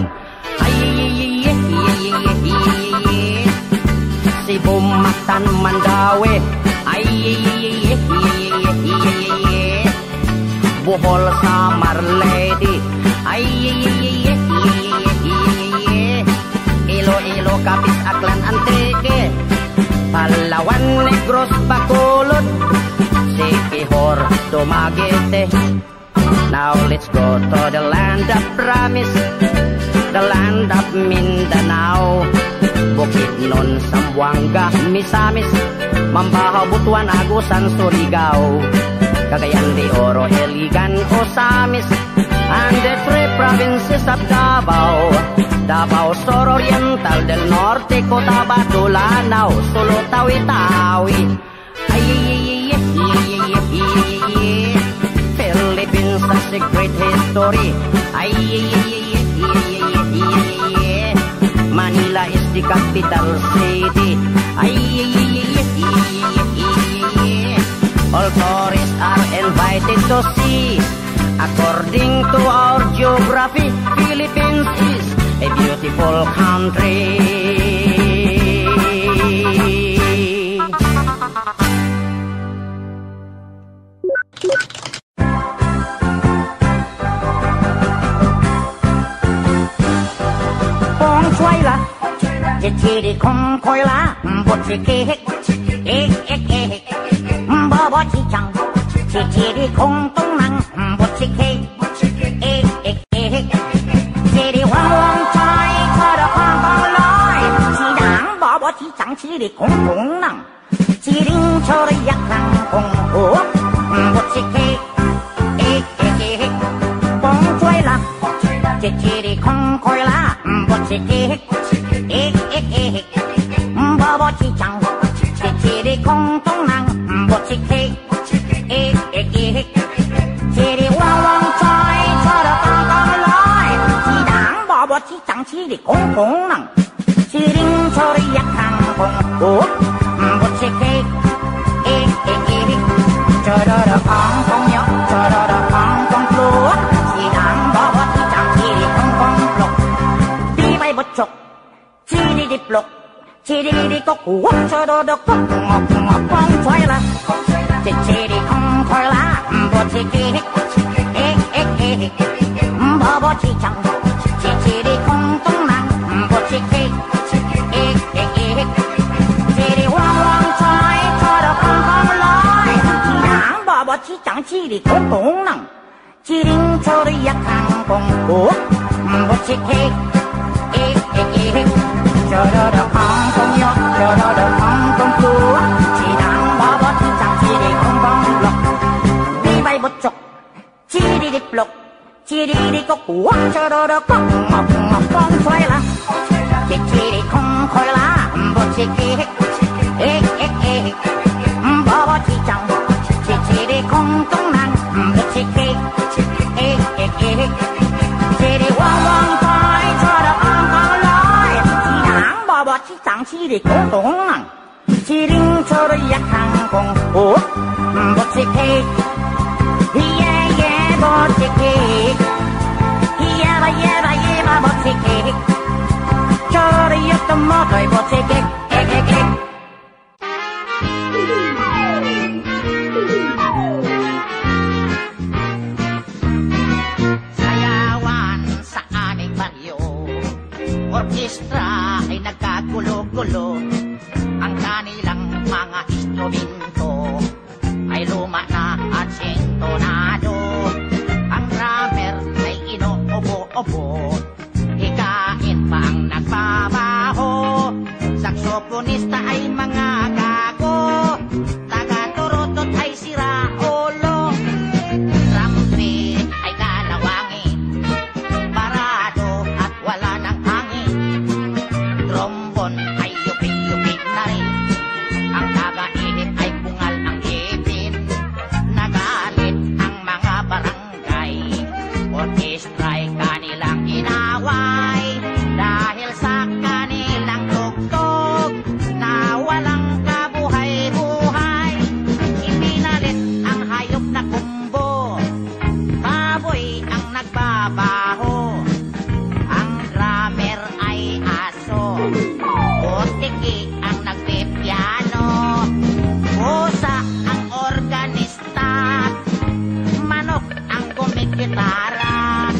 Cebu, Mactan, Mandaue, Bohol, Samar, Leyte, Iloilo, Capiz, Aklan, Antique, Palawan, Negros, Bacolod, Siquijor, Dumaguete. Now let's go to the land of promise, the land of Mindanao, Bukidnon, Zamboanga, Misamis, Mambahaw, Butuan, Agusan, Surigao, Cagayan de Oro, Iligan, Osamis, and the 3 provinces of Davao, Davao Sur Oriental, del Norte, Cotabato, Lanao, Sulu, Tawi-Tawi. Philippines has a great history. Manila is the capital city. All tourists are invited to see. According to our geography, Philippines is a beautiful country. Chiri kong koi la, bochi kehek, ek ek ek, bobo chichang, chiri kong tung nang, bochi kehek, ek ek ek, chiri wang wang chai, kada kong kong loy, chidang bobo chichang, chiri kong tung nang, chiring chori yak kang kong ho, bochi kehek, ek ek ek, bong choi la, chiri kong koi la, bochi kehek. Ek ek ek, bobo chichang, chiri kong tung nang, bochi kek, ek ek ek, chiri wang wang choi, chora kong kong loy, chidang bobo chichang, chiri kong kong nang, chiring chori yak kang kong ho, bochi kek, ek ek ek, chora kong kong yo, chora kong kong flu, chidang bobo chichang, chiri kong kong flu, pi bay bochok. Chiri di plok, chiri di kok, wak chodo do kok, ngok ngok kong choy la, chiri kong choy la, bochi kek, ek ek ek, bobo chichang, chiri kong tung nang, bochi kek, 지리 공공낭 지링초리 약한 공고 무치케 에에에 저러러 콩콩요 저러러 콩콩쿠 지당 버버 지장 지리 공공록 비바이보쪽 지리릭블록 지리릭꼬꾸 저러러 콩콩콩콩콩라 지리 콩콩라 무치케 에에에 버버 지장 지리 콩콩낭 무치케 에에에 지리 왕왕파이 저러 콩콩로이 지당 버버 지장 지리 콩콩낭 지링초를 약한 공고 무치케 예예 무치케 예바 무치케 저를 였던 모두의 무치케 에게게 sayawan sa aming baryo orkestra ay nagkagulo-gulo ang kanilang mga instrumento ay luma na at sintonado ang drummer ay inuubo-ubo hikain pa ang nagbabaho saksoponista ay mga gago taga-turutot ay sira ulo trumpet ay kalawangin parado at wala ng hangin trombon ay yupik-yupik na rin ang taga-init ay bungal ang ipin nagalit ang mga barangay orkestra ay kanilang inaway dahil sa kanilang tugtog na walang kabuhay-buhay ipinalit ang hayop na kumbo baboy ang nagbabaho ang drummer ay aso Butiki ang nagpipiano pusa ang organista manok ang gumigitara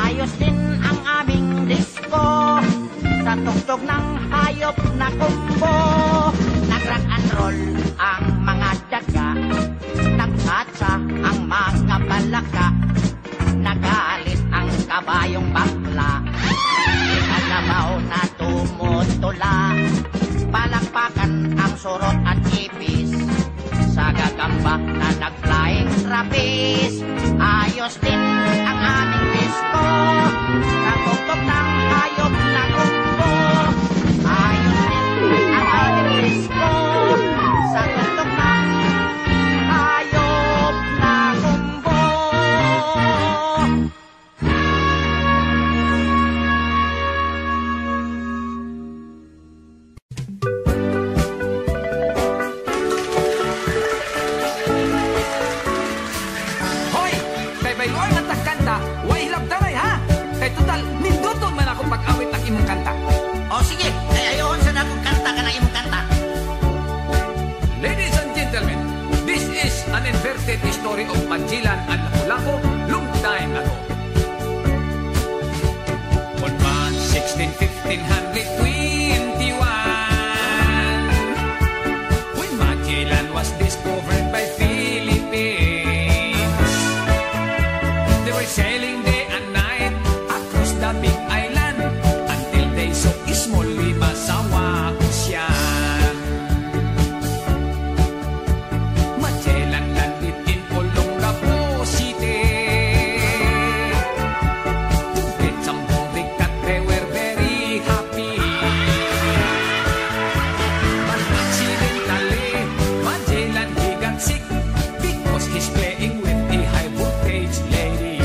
ayos din ang aming disco sa tugtog ng hayop na kumbo nag-rock and roll ang mga daga nagtatsa ang mga balaka nagalit ang kabayong bakla ikalabaw na tumutula palakpakan ang surot at ipis sa gagamba na nag-flying trapeze ayos din ang aming disco sa tugtog ng hayop na kumbo ayos din ang aming disco sa tugtog ng hayop na kumbo. Hoy! Kay bayloy nga tagkanta, way hilap taray ha! Kay total, ninduton man ako pag-awit ang imong kanta. O sige, ay ayon sa nakong kanta ka na imong kanta. Ladies and gentlemen, this is an inverted story of Magellan and Lapu-Lapu long time ago. On March 16, 1521, when Magellan was discovered by Philippines, they were sailing day and night across the big island until they saw small Limasawa Ocean. Magellan landed in Olongapo City. To get some homemade cat, they were very happy. But accidentally, Magellan he got sick because he's playing with a high voltage lady.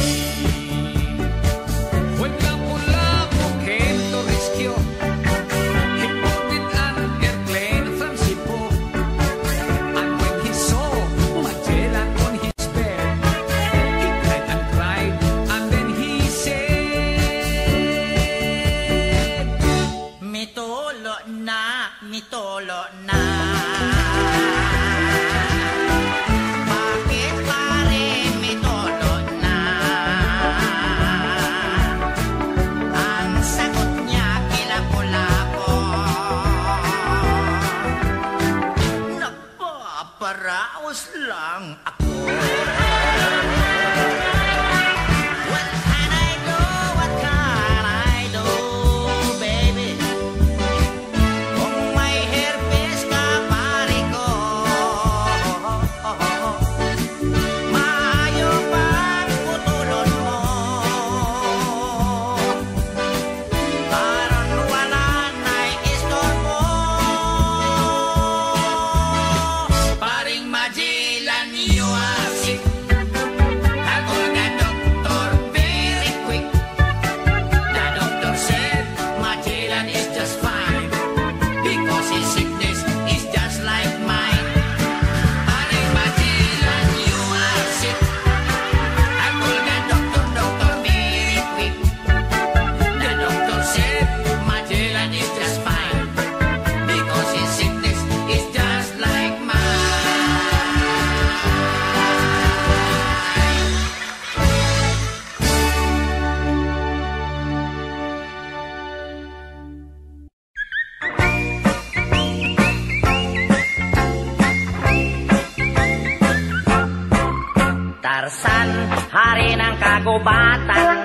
hari ng kagubatan.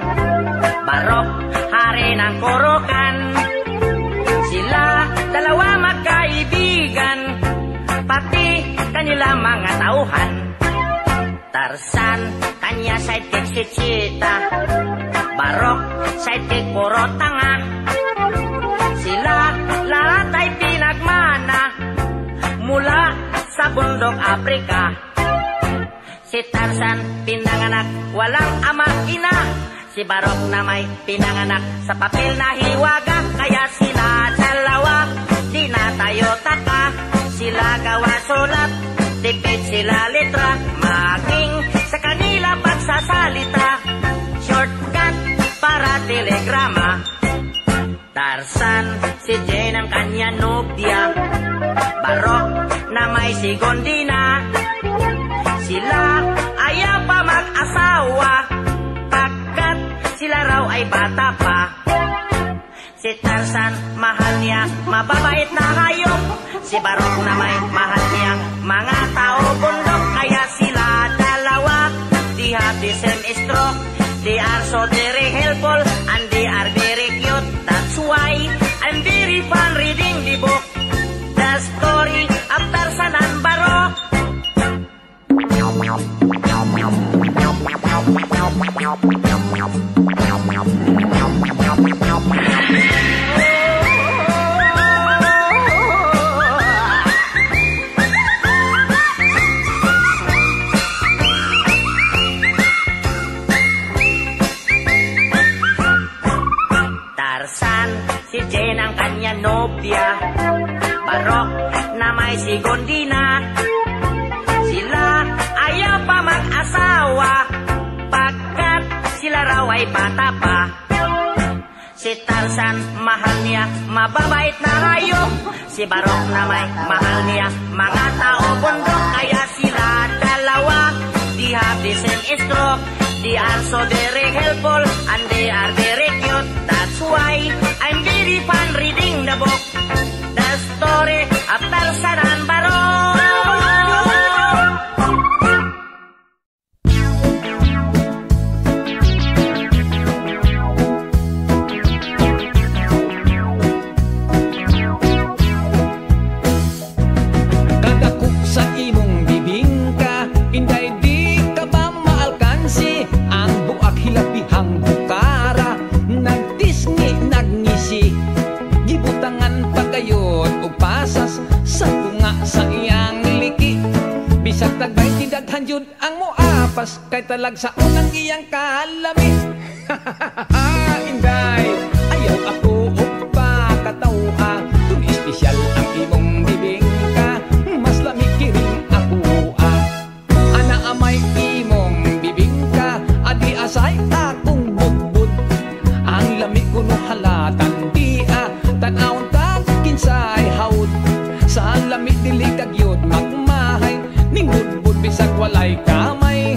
Barok, hari ng kurukan. Sila dalawa magkaibigan, pati kanila mga tauhan. Tarzan, kanya sidekick si Cheetah. Barok, sidekick puro tanga. Sila lahat ay pinagmana mula sa bundok Afrika. Si Tarzan pinanganak walang ama ina. Si Barok na may pinanganak sa papel na hiwaga. Kaya sila dalawa di na tayo taka. Sila gawa sulat, tipid sila litra. Maging sa kanila pagsasalita, shortcut para telegrama. Tarzan, si Jane ang kanya nobya. Barok na may si Gondina. Sila ayaw pa mag-asawa, pagkat sila raw ay bata pa. Si Tarzan, mahal niya mababait na hayop. Si Barok na may mahal niyang mga tao bundok. Kaya sila dalawa, they have the same stroke. They are so very helpful and they are very cute. That's why I'm very fun reading the book, The Story of Tarzan and Barok. Tarzan, si Jane ang kanya nobya. Barok na may si Gondina. Sila ayaw pa mag-asawa, pagkat sila raw ay bata pa. Si Tarzan, mahal niya mababait na hayop. Si Barok na may mahal niya mga tao bundok. Kaya sila dalawa, they have the same stroke. They are so very helpful and they are very cute. That's why I'm very fun reading the book, The Story of Tarzan and Barok. Kadako sa imong bibingka, inday di ka ba maalkansi? Ang buak hilapihang bukara, nagtisngi nagngisi. Gibutangan pagayod og pasas sa tunga sa iyang liki. Bisag tagbay tidaghan jud ang moapas, kay talag sa unang iyang kalami. Inday, ayaw ako og pakatawa, kung espesyal ang imong bibingka, mas lamig kiring ako ana amay imong bibingka, adi asay akong budbud. Ang lamig ko no halatan di tanawon tag kinsay haud. Sa lamig dili kagyod magmahay, ning budbud bisag walay kamay.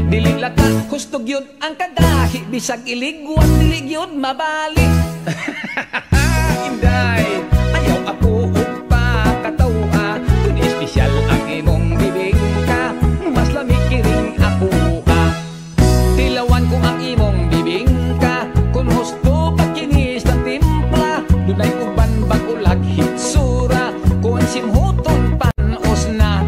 Dili lata hustog yun ang kadahi, bisag iligwas dili yun mabali. Inday, ayaw ako og pakatawa, kung espesyal ang imong bibingka, mas lamig kiring ako Tilawan ko ang imong bibingka, kung husto pagkinis ng timpla. Dunay uban bagulag hitsura, kung simhuton panos na.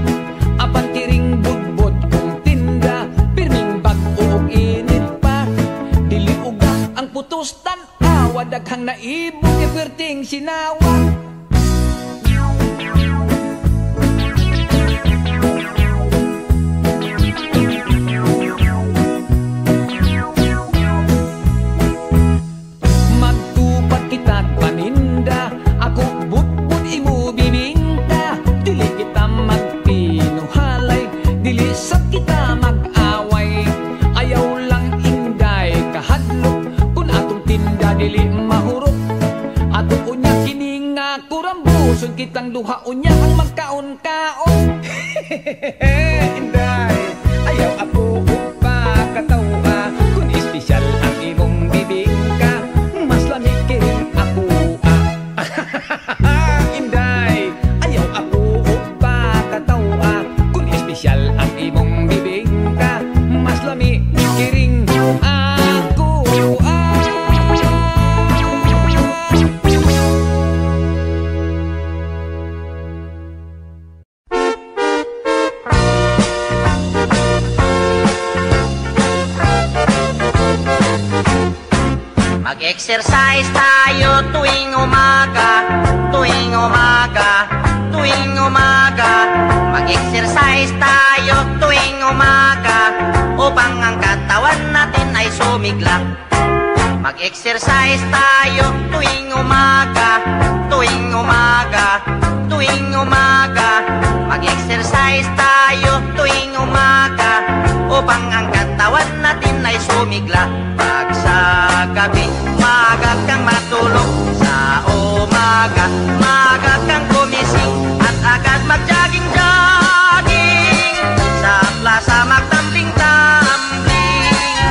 Apan kiring budbud kung tinda, pirming bag-o og init pa. Dili uga ang putos tan-awa, daghang naibog iperting sinawa. Magtupat kitag paninda, ako budbud imo bibingka. Dili kita magpinuhalay, dili sa kita mag-away. Ayaw lang inday kahadlok, kung atong tinda dili mahurot. Ato unya kini nga kurambuson, kitang duha unya ang magkaon-kaon. Inday, ayaw ako pakatawa, kung espesyal ang imong bibingka, mas lamig kiring ako Inday, ayaw ako pakatawa, kung espesyal ang imong bibingka, mas lamig Sumikiring ako Mag-exercise tayo tuwing umaga, tuwing umaga, tuwing umaga. Mag-exercise tayo tuwing umaga upang ang katawan natin ay sumigla. Mag-exercise tayo tuwing umaga, tuwing umaga, tuwing umaga. Mag-exercise tayo tuwing umaga upang ang katawan natin ay sumigla. Pag sa gabi, maaga kang matulog. Sa umaga, maaga kang gumising at agad mag-jogging-jogging. Sa plaza magtambling-tambling.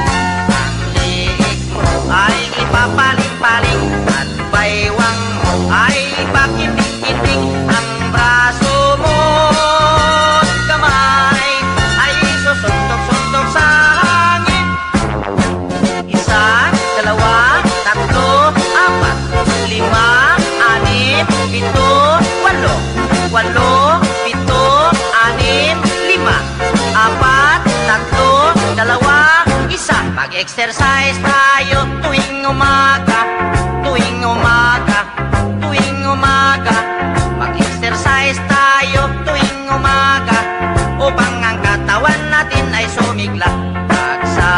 Ang liig mo ay ipapaling-paling at baywang mo ay ipakimbing-kimbing. Ang braso mo at kamay ay susuntok-suntok sa hangin. Isa, dalawa, tatlo, apat, lima, anim, pito, walo. Walo, pito, anim, lima, apat, tatlo, dalawa, isa. Mag-exercise tayo tuwing umaga, tuwing umaga, tuwing umaga. Mag-exercise tayo tuwing umaga upang ang katawan natin ay sumigla. Pag sa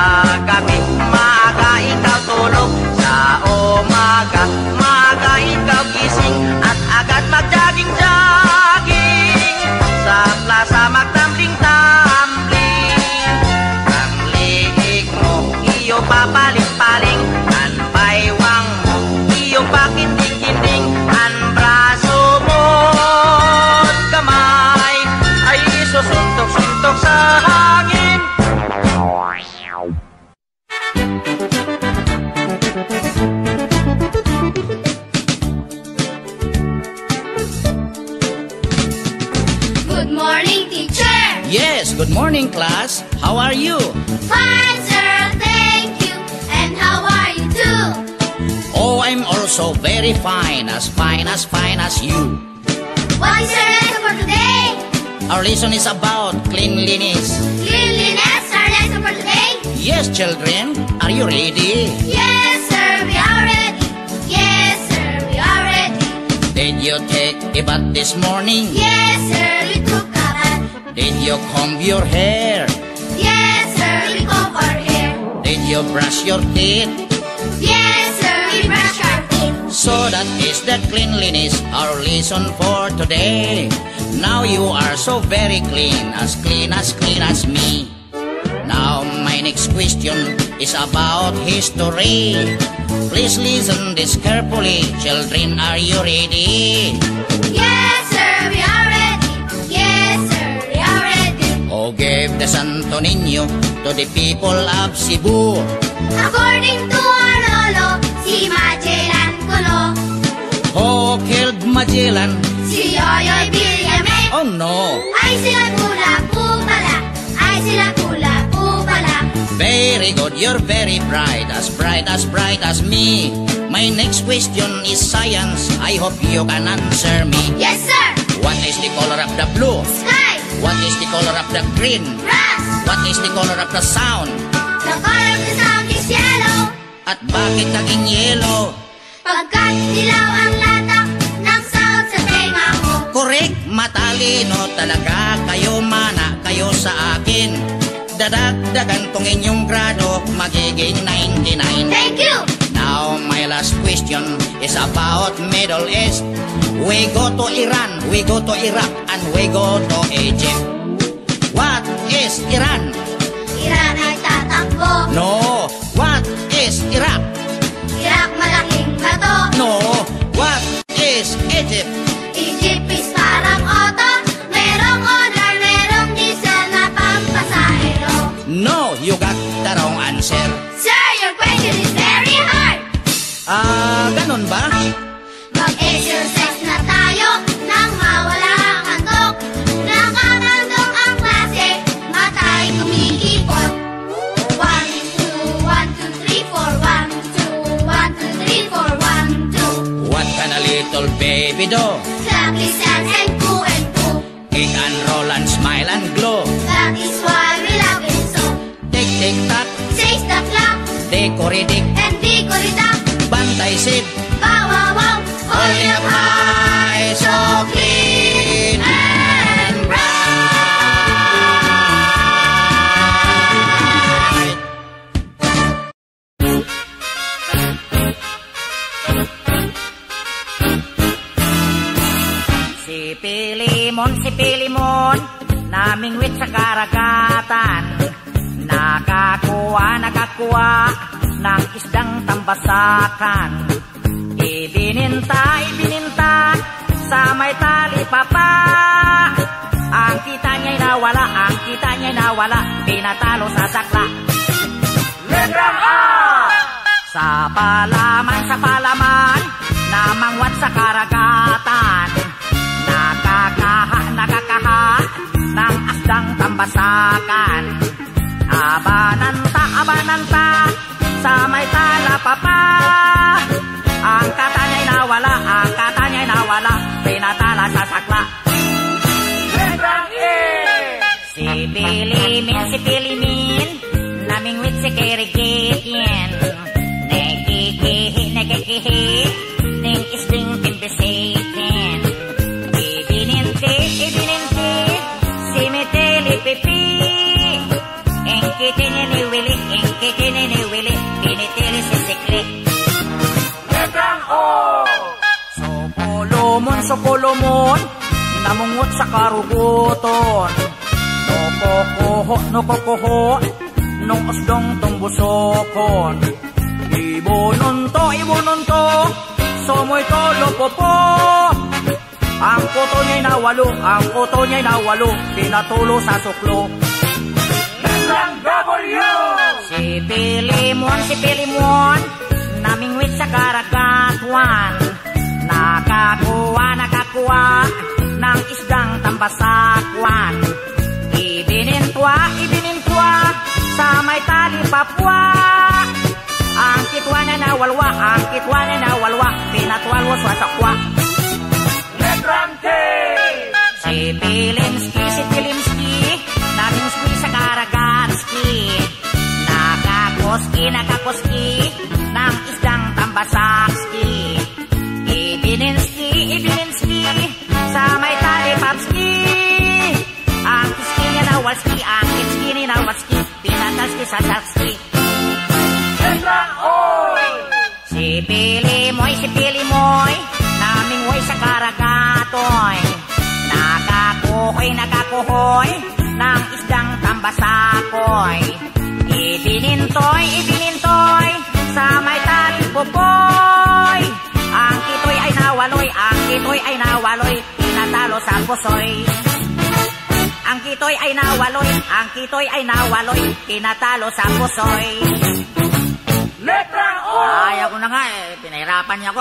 gabi, maaga ikaw tulog. Sa umaga, maaga ikaw gising at agad mag-jogging-jogging. Sa plaza magtambling-tambling. Ang liig mo, iyo papaling-paling. Ang baywang mo, iyo pakinding-kinding. Ang braso mo at kamay ay susuntok-suntok sa hangin. Good morning, teacher. Yes, good morning, class. How are you? Fine, sir. Thank you. And how are you too? Oh, I'm also very fine as you. What is your lesson for today? Our lesson is about cleanliness. Cleanliness, our lesson for today? Yes, children, are you ready? Yes, sir, we are ready. Yes, sir, we are ready. Did you take a bath this morning? Yes, sir, we took a bath. Did you comb your hair? Yes, sir, we comb our hair. Did you brush your teeth? Yes, sir, we brush our teeth. So that is the cleanliness, our lesson for today. Now you are so very clean as me. Now my next question is about history. Please listen this carefully. Children, are you ready? Yes, sir, we are ready. Yes, sir, we are ready. Who gave the Santo Niño to the people of Cebu? According to our lolo, si Magellan Kuno, Who killed Magellan? si Yoyoy Villame. Oh no! Ay sila pula po pala. Ay sila pula po pala. Very good, you're very bright as me. My next question is science. I hope you can answer me. Yes, sir. What is the color of the blue? Sky, What is the color of the green? grass. What is the color of the sound? The color of the sound is yellow. At bakit naging yellow? Pagkat dilaw ang latak ng sound sa tenga mo. Correct, matalino talaga kayo, mana kayo sa akin. Dadagdagan tong inyong grado, magiging 99. Thank you. Now my last question is about Middle East. We go to Iran, we go to Iraq, and we go to Egypt. What is Iran? Iran ay tatakbo. No. What is Iraq? Iraq malaking bato. No. What is Egypt? Egypt is parang auto. Merong honor, merong diesel na pampasahero. No, you got the wrong answer. Sir, your question is very hard. Ganun ba? Mag-exercise na tayo nang mawala ang antok. Nakakandong ang klase, matay kumikipot. 1 little baby doll. Clap his hands and coo and coo. Kick and roll and smile and glow. That is why we love him so. Tick tick tock, Says the clock dikoridik, and dikorita. bantay sid, Bow wow wow. holding up high, so clean and bright. Si Pilimon, namingwit sa karagatan. Nakakuha ng isdang tambasakan. Ibininta sa may tali papa. Ang kita niya'y nawala, pinatalo sa sakla. Letrang A! Sa palaman, namangwat sa karagatan. Nakakaha ng asdang tambasakan. Abananta sa may tala papa. Ang kata niya'y nawala, pinatala sa sakla. Letrang E! Si Pilimin, namingwit si Kirigitien. Nekikihi, ning isding pimbisitin. Ibininti, si Miteli Pipi. Engkitin ni Willy, pinitili si Sikli. Letrang O! Sopolomon, namungot sa karuguton. Nokokoho, nung usdong tumbusokon. Ibununto, somoy tolo popo. Ang kuto niya'y nawalo, pinatulo sa suklo. Letrang W! Si Pilimon, namingwit sa karagatuan. Nakakuha ng isdang tambasakwan. Ibinintwa sa may tali papwa. Ang kitwa niya nawalwa, pinatwalwa sa sakwa. Letrang T! Si Pilimski, namingski sa karagatski. Nakakoski ng isdang tambasakski. Ibininski sa may tali papski. Ang kiski niya nawalski, pinatalski sa sakski. Letrang O! Si Pilimoy, namingwoy sa karagatoy. Nakakuhoy ng isdang tambasakoy. Ibinintoy sa may tali popoy. Ang kitoy ay nawaloy, pinatalo sa pusoy. Ang kitoy ay nawaloy, pinatalo sa pusoy. Letrang O! Ayaw ko na nga pinahirapan niya ko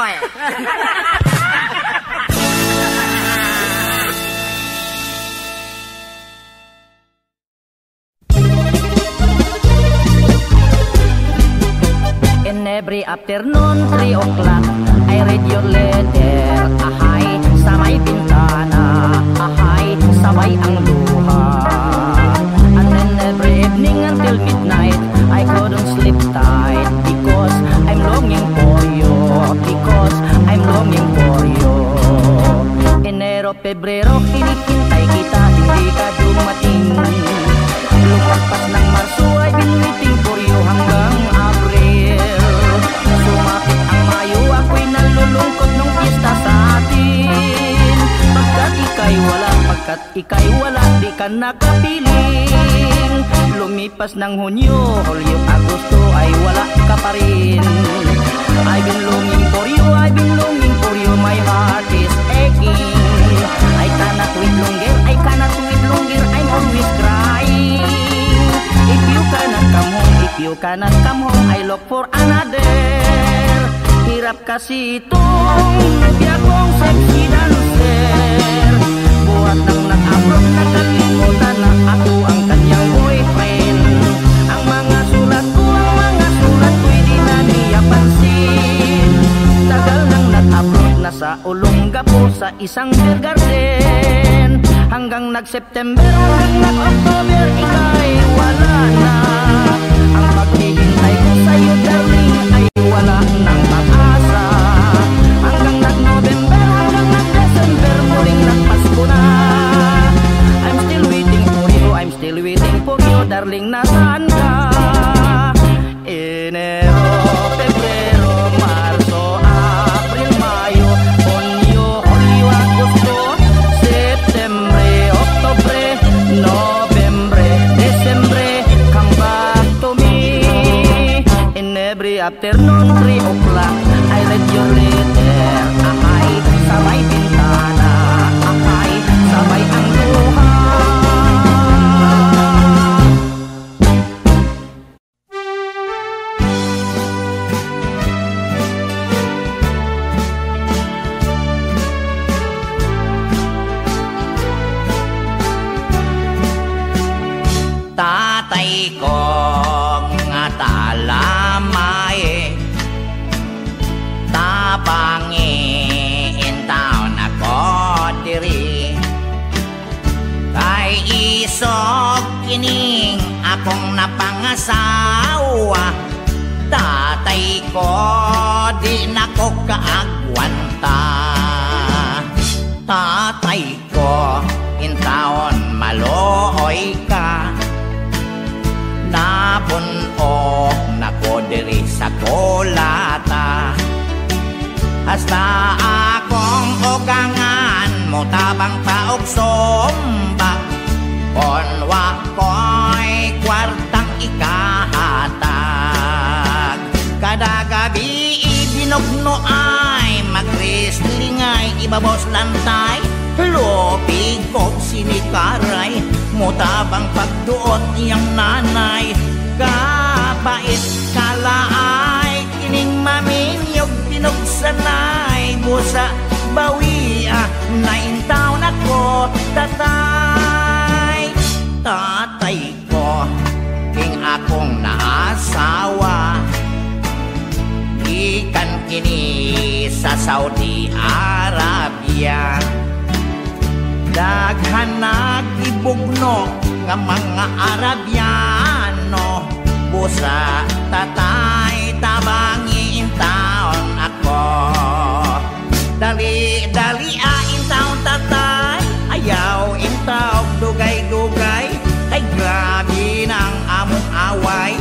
In every afternoon, 3 o'clock, I read your letter. Ahay, sa may bintana. Ahay, sabay ang luha. And then every evening until midnight, I couldn't sleep tight. Because I'm longing for you. Enero, Pebrero, hinihintay kita, hindi ka dumating. Lumagpas ng Marso, I've been waiting for you hanggang Abril. Sumapit ang Mayo, ako'y nalulungkot nung pista sa atin. Pagkat ika'y wala, di ka nakapiling. Lumipas ng Hunyo, Hulyo, Agosto, ay wala ka pa rin. I've been longing for you, my heart is aching. I cannot wait longer, I'm always crying. If you cannot come home, I look for another. Hirap kasi itong biyagong sexy dancer. Buhat nang nag-abroad, nakalimutan na ako ang kanyang boyfriend. Ang mga sulat ko'y di na niya pansin. Tagal nang nag-abroad na sa ulo ako sa isang beer garden. Hanggang nag-September, hanggang nag-October, ika'y wala na. Ang paghihintay ko sa'yo, darling, ay wala nang pag-asa. Hanggang nag-November, hanggang nag-December, muling nagpasko na. I'm still waiting for you, I'm still waiting for you, darling, nasaan ka? Enero, Pebrero, Marso, Abril, Mayo, Hunyo, Julio, Agosto, Septembre, Oktobre, Nobyembre, Desembre, come back to me. In every afternoon, 3 o'clock, I read your letter. Akay, sa may bintana. Akay, sa may ang luha. Tatay ko nga talamay, tabangi in town ako diri. Kay isog kining akong napangasawa, tatay ko di nako kaagwanta. Tatay ko in town malooy ka, napunog nako diri sa kolata. Hasta akong ugangan mo tabang paog sombak, konwa ko'y kwartang ikahatag. Kada gabi ibinugno ay mag-wrestling ay ibabos lantay. Lupig ko sinikaray, mutabang pagduot iyang nanay. Kabait kalaay, kining maminyog pinugsanay. Busa bawia, naintaw na ko tatay. Tatay ko, king akong naasawa, ikan kini sa Saudi Arabia. Daghan nagibugno nga mga Arabiano. Busa tatay tabangi in town ako. Dali in town tatay, ayaw in town dugay-dugay. Ay grabe nang among away,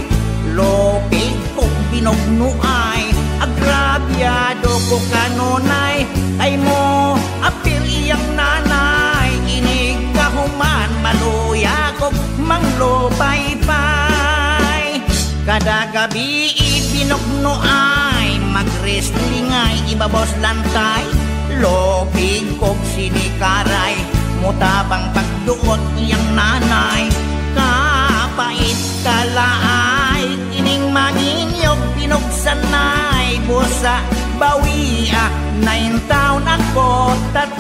lopig kong binugnuay. Agrabyado ko kanunay, ay mo apil iyang nanay. Inig kahuman maluya ko manglupay-pay. Kada gabi ibinugnuay, mag-wrestling ay ibabos lantay. Lopig kong sinikaray, mutabang pagduot iyang nanay. Kapait kalaay, ining manginyog pinugsanay. Busa bawia, naintaw na ko tatay.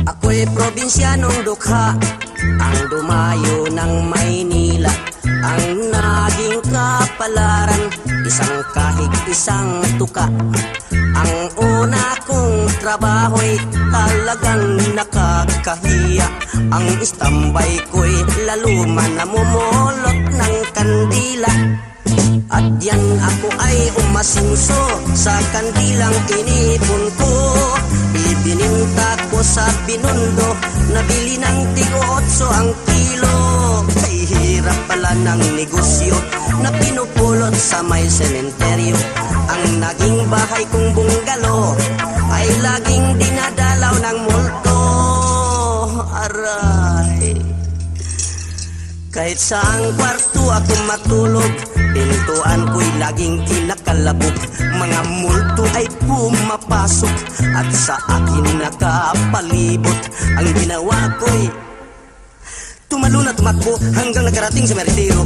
Ako'y probinsyanong dukha, ang dumayo ng Maynila. Ang naging kapalaran, isang kahig, isang tuka. Ang una kong trabaho'y talagang nakakahiya. Ang istambay ko'y lalo man namumulot ng kandila. At yan ako ay umasinso sa kandilang inipon ko. Ibininta ko sa Binondo, nabili ng tig-8 ang kilo. Ay hirap pala ng negosyo na pinupulot sa may sementeryo. Ang naging bahay kong bungalo ay laging dinadalaw ng multo. Aray, kahit saang kwarto ako matulog, pintuan ko'y laging kinakalabog. Mga multo ay pumapasok at sa akin nakapalibot. Ang ginawa ko'y tumalo na tumakbo hanggang nakarating sa meritero.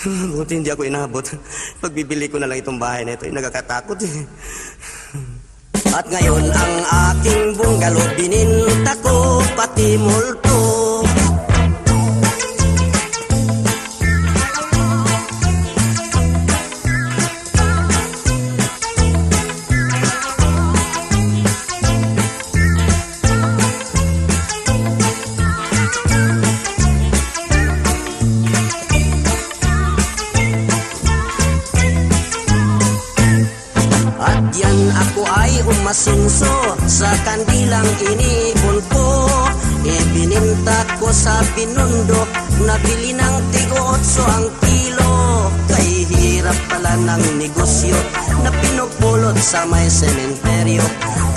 Buti hindi ako inabot. Pagbibili ko na lang itong bahay na ito, nagkakatakot eh. At ngayon ang aking bungalow bininta ko, pati multo. Masinso sa kandilang inipon ko, ibininta ko sa Pinundo, nabili ng tig-8 ang kilo. Kay hirap pala ng negosyo na pinupulot sa may sementeryo.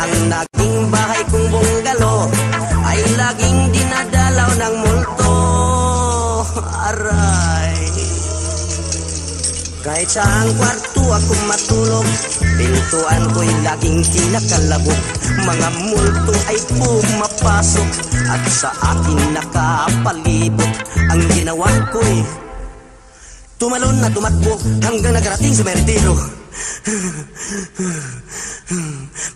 Ang naging bahay kong bungalo ay laging dinadalaw ng multo. Aray, kahit saang kwarto ako matulog, pintuan ko'y laging kinakalabog. Mga multo ay pumapasok at sa akin nakapalibot. Ang ginawa ko'y tumalon na tumakbo hanggang nakarating sa may retiro.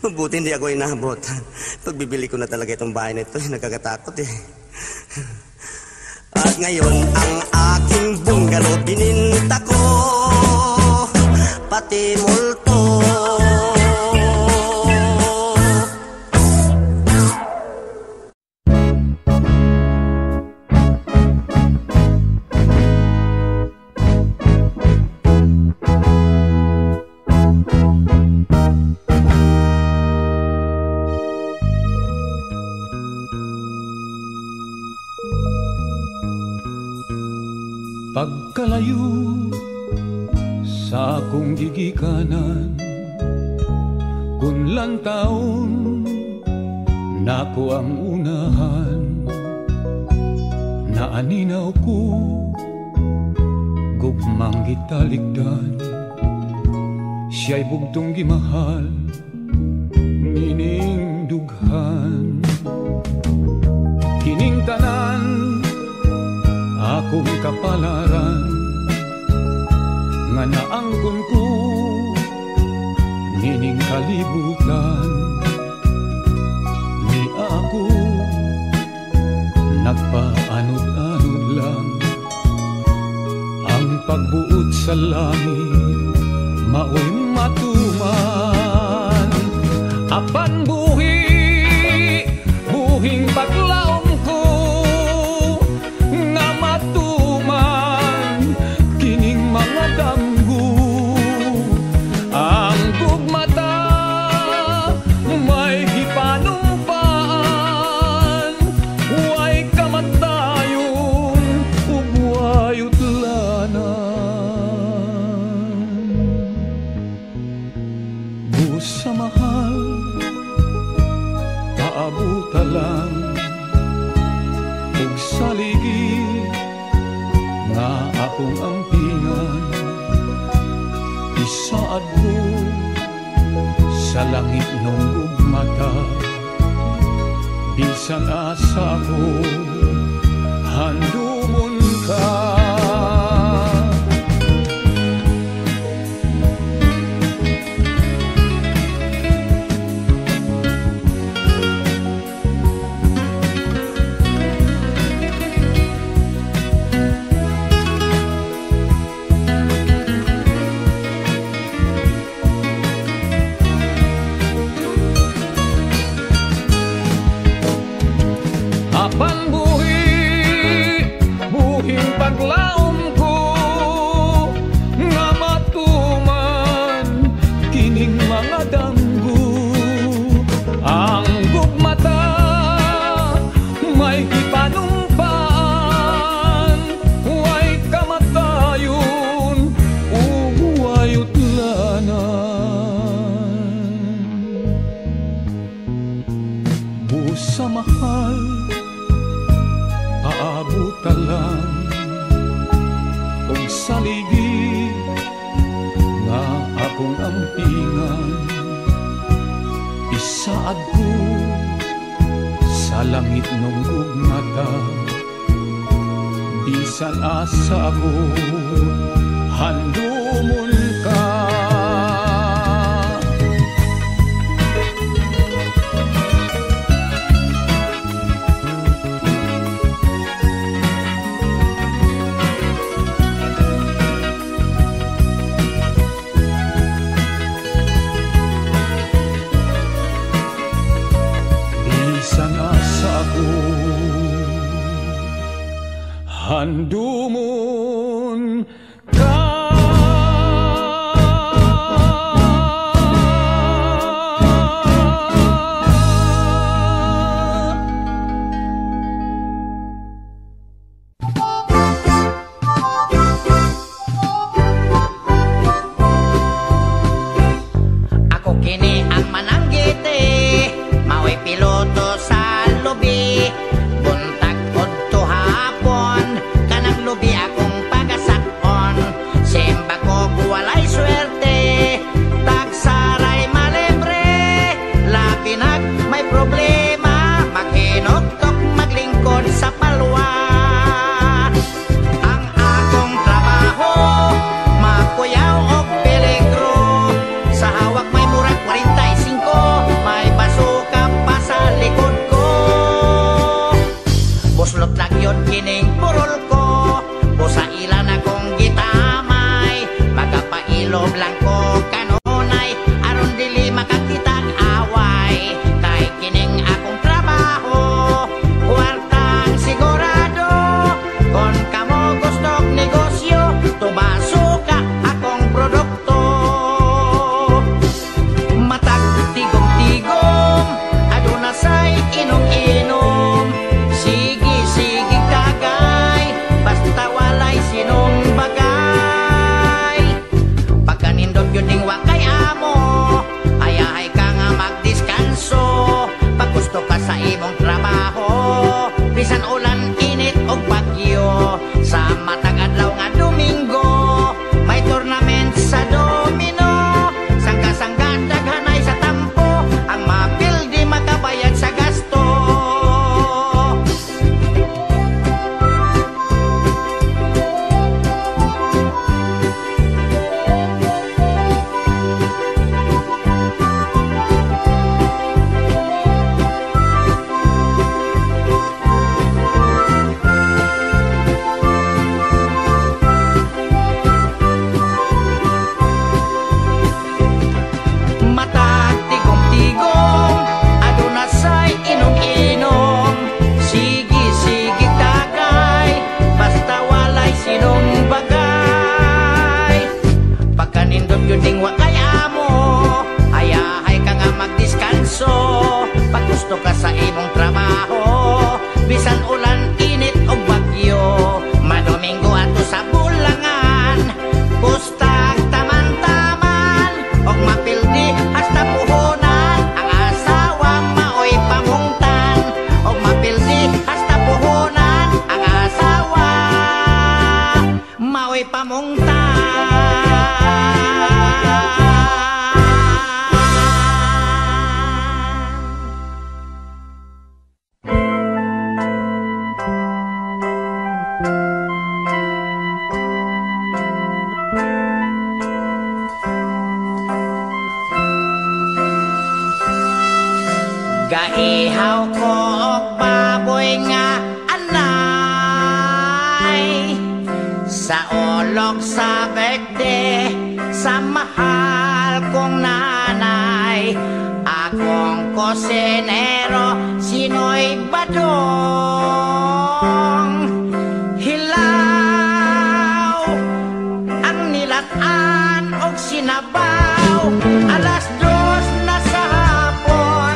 Mabuti hindi ako inabot. Pagbibili ko na talaga itong bahay na ito, nagkakatakot eh. At ngayon ang aking bungalow bininta ko, pati multo. Pagkalayo sa akong gigikanan, kunlang taon nako ang unahan. Naaninaw ko gugmang gitaligdan, siya'y bugtong gimahal nining dughan. Kining tanan akong kapalaran nga naangkon ko nining kalibutan. Ni ako nagpaanod-anod lang, ang pagbuot sa langit mao'y matuman. Apan buhing paglaom ko nga matuman kining mga damgo. Ang gugmata may gipanumpaan, huway kamatayon ug huway utlanan. Buos sa mahal paabuta lang, ug saligi nga akong ampingan. Isaad ko sa langit nung gugmata, bisan asa ko handumon ka. Apan buhing paglaom ko nga matuman kining mga damgo. Ang gugmata may gipanumpaan, huway kamatayon ug huway utlanan. Buos sa mahal paabuta lang, ug saligi nga akong ampingan. Isaad ko sa langit nung gugmata, bisan asa ko handumon ka. Bisan asa ako handumon ka. Ako kini ang mananggiti, mao'y piloto sa lubi. Buntag udto hapon, kanang lubi akong pagasakon. Simba ko walay swerte, tagsaray malibre. Labi nag may problema, maghinugtok maglingkod sa palwa. Ang akong trabaho, makuyaw og peligro. Sa hawak may murag 45, may basuka pa sa likod ko. Buslot na gyud kining purol ko, busa ilan akong gitamay. Magapailob lang ko kanunay, aron dili makakitag away. Kay kining akong trabaho, kwartang sigurado. Kon kamo gustong negosyo, tubasuka akong produkto. Matag tigom-tigom, aduna say inom-inom. Sige kagay, basta walay sinong bagay. Pagkanindot yun ding wakay amo, ayahay ka nga magdiskanso. Pag gusto ka sa imong trabaho, bisan ulan, init o bagyo. Sa matag adlaw nga Domingo, may tournament sa domino. Sangga-sangga daghanay sa tampo, ang mapildi makabayad sa gasto. Matag tigom-tigom, aduna say inom-inom. Sige kagay, basta walay sinong bagay. Pagkanindot yun ding wakay amo, ayahay ka nga magdiskanso. Pag gusto ka sa imong trabaho, bisan ulan, init o bagyo. Madomingo ato sa bulangan, pustag taman-taman, og mapildi hasta puhunan. Ang asawa mao'y pamungtan, og mapildi hasta puhunan. Ang asawa mao'y pamungtan. Gaihaw ko og baboy nga anay, sa olog sa birthday, sa mahal kong nanay. Akong kosinero, sinoy badong. Hilaw ang nilatan og sinabaw, alas 2 na sa hapon.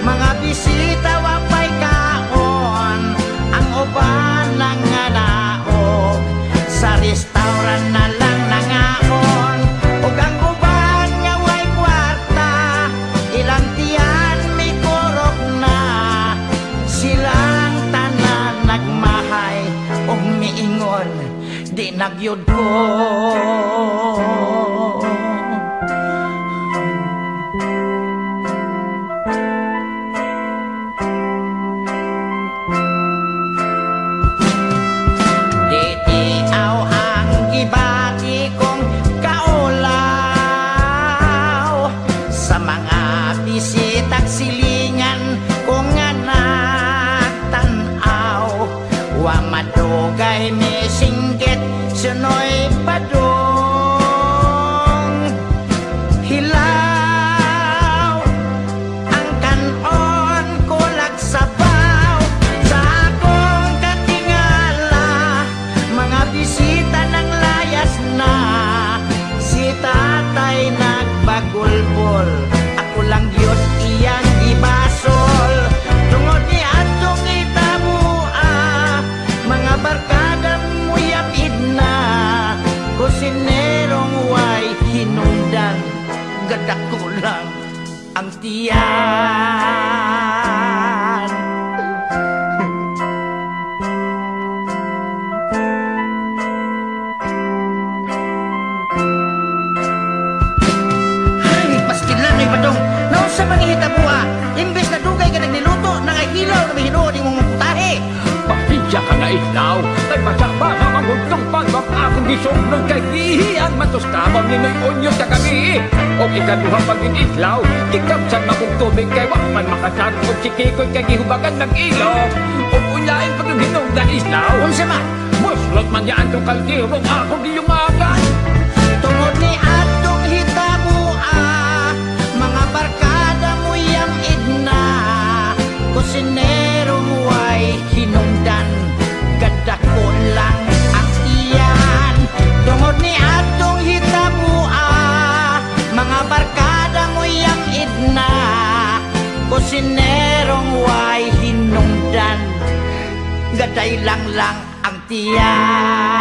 Mga bisita wapay kaon, ang uban lang nga naog. Sa restaurant na lang nangaon, ug ang uban nga way kwarta. Ilang tiyan may kurok na, silang tanan nagmahay ug miingon, di nagyud ko. Di tiaw ang gibati ko, madugay mi singgit sunoy padung hilaw ang kanon kulag sabaw sa akong katingala mga bisita ng layas na si tatay nagbagulbol ako lang yun iyang ibasol tungod ni atong itabua mga barkada muyapid na kusinerong way hinundan gadak ko lang ang tiyan. Ay, paskin lang ay padong naon sa manghita buha imbes na dugay ka nagniluto nangahilaw na mahinuod imong putahe. Pasensya ka nga islaw, kay masakba na magultong pagbak akong gisong ng kagihian matustabang ninoy onyo sa kami. O ikaduha pagin islaw, kikapsan makong tubig kay wakman makasagod si Kikoy kay gihubagan ng ilog. O unyain pag yung hinong na islaw, Unsa man? muslot man yaan tong kaldirong akong giyumagan. Tungod ni atong hitabua mga barkada mo yang idna kusinerong way hinungdan gadako lang ang iyan. Tungod ni atong hitabua mga barkada mo yang idna kusinerong way hinungdan gaday lang ang tiyan.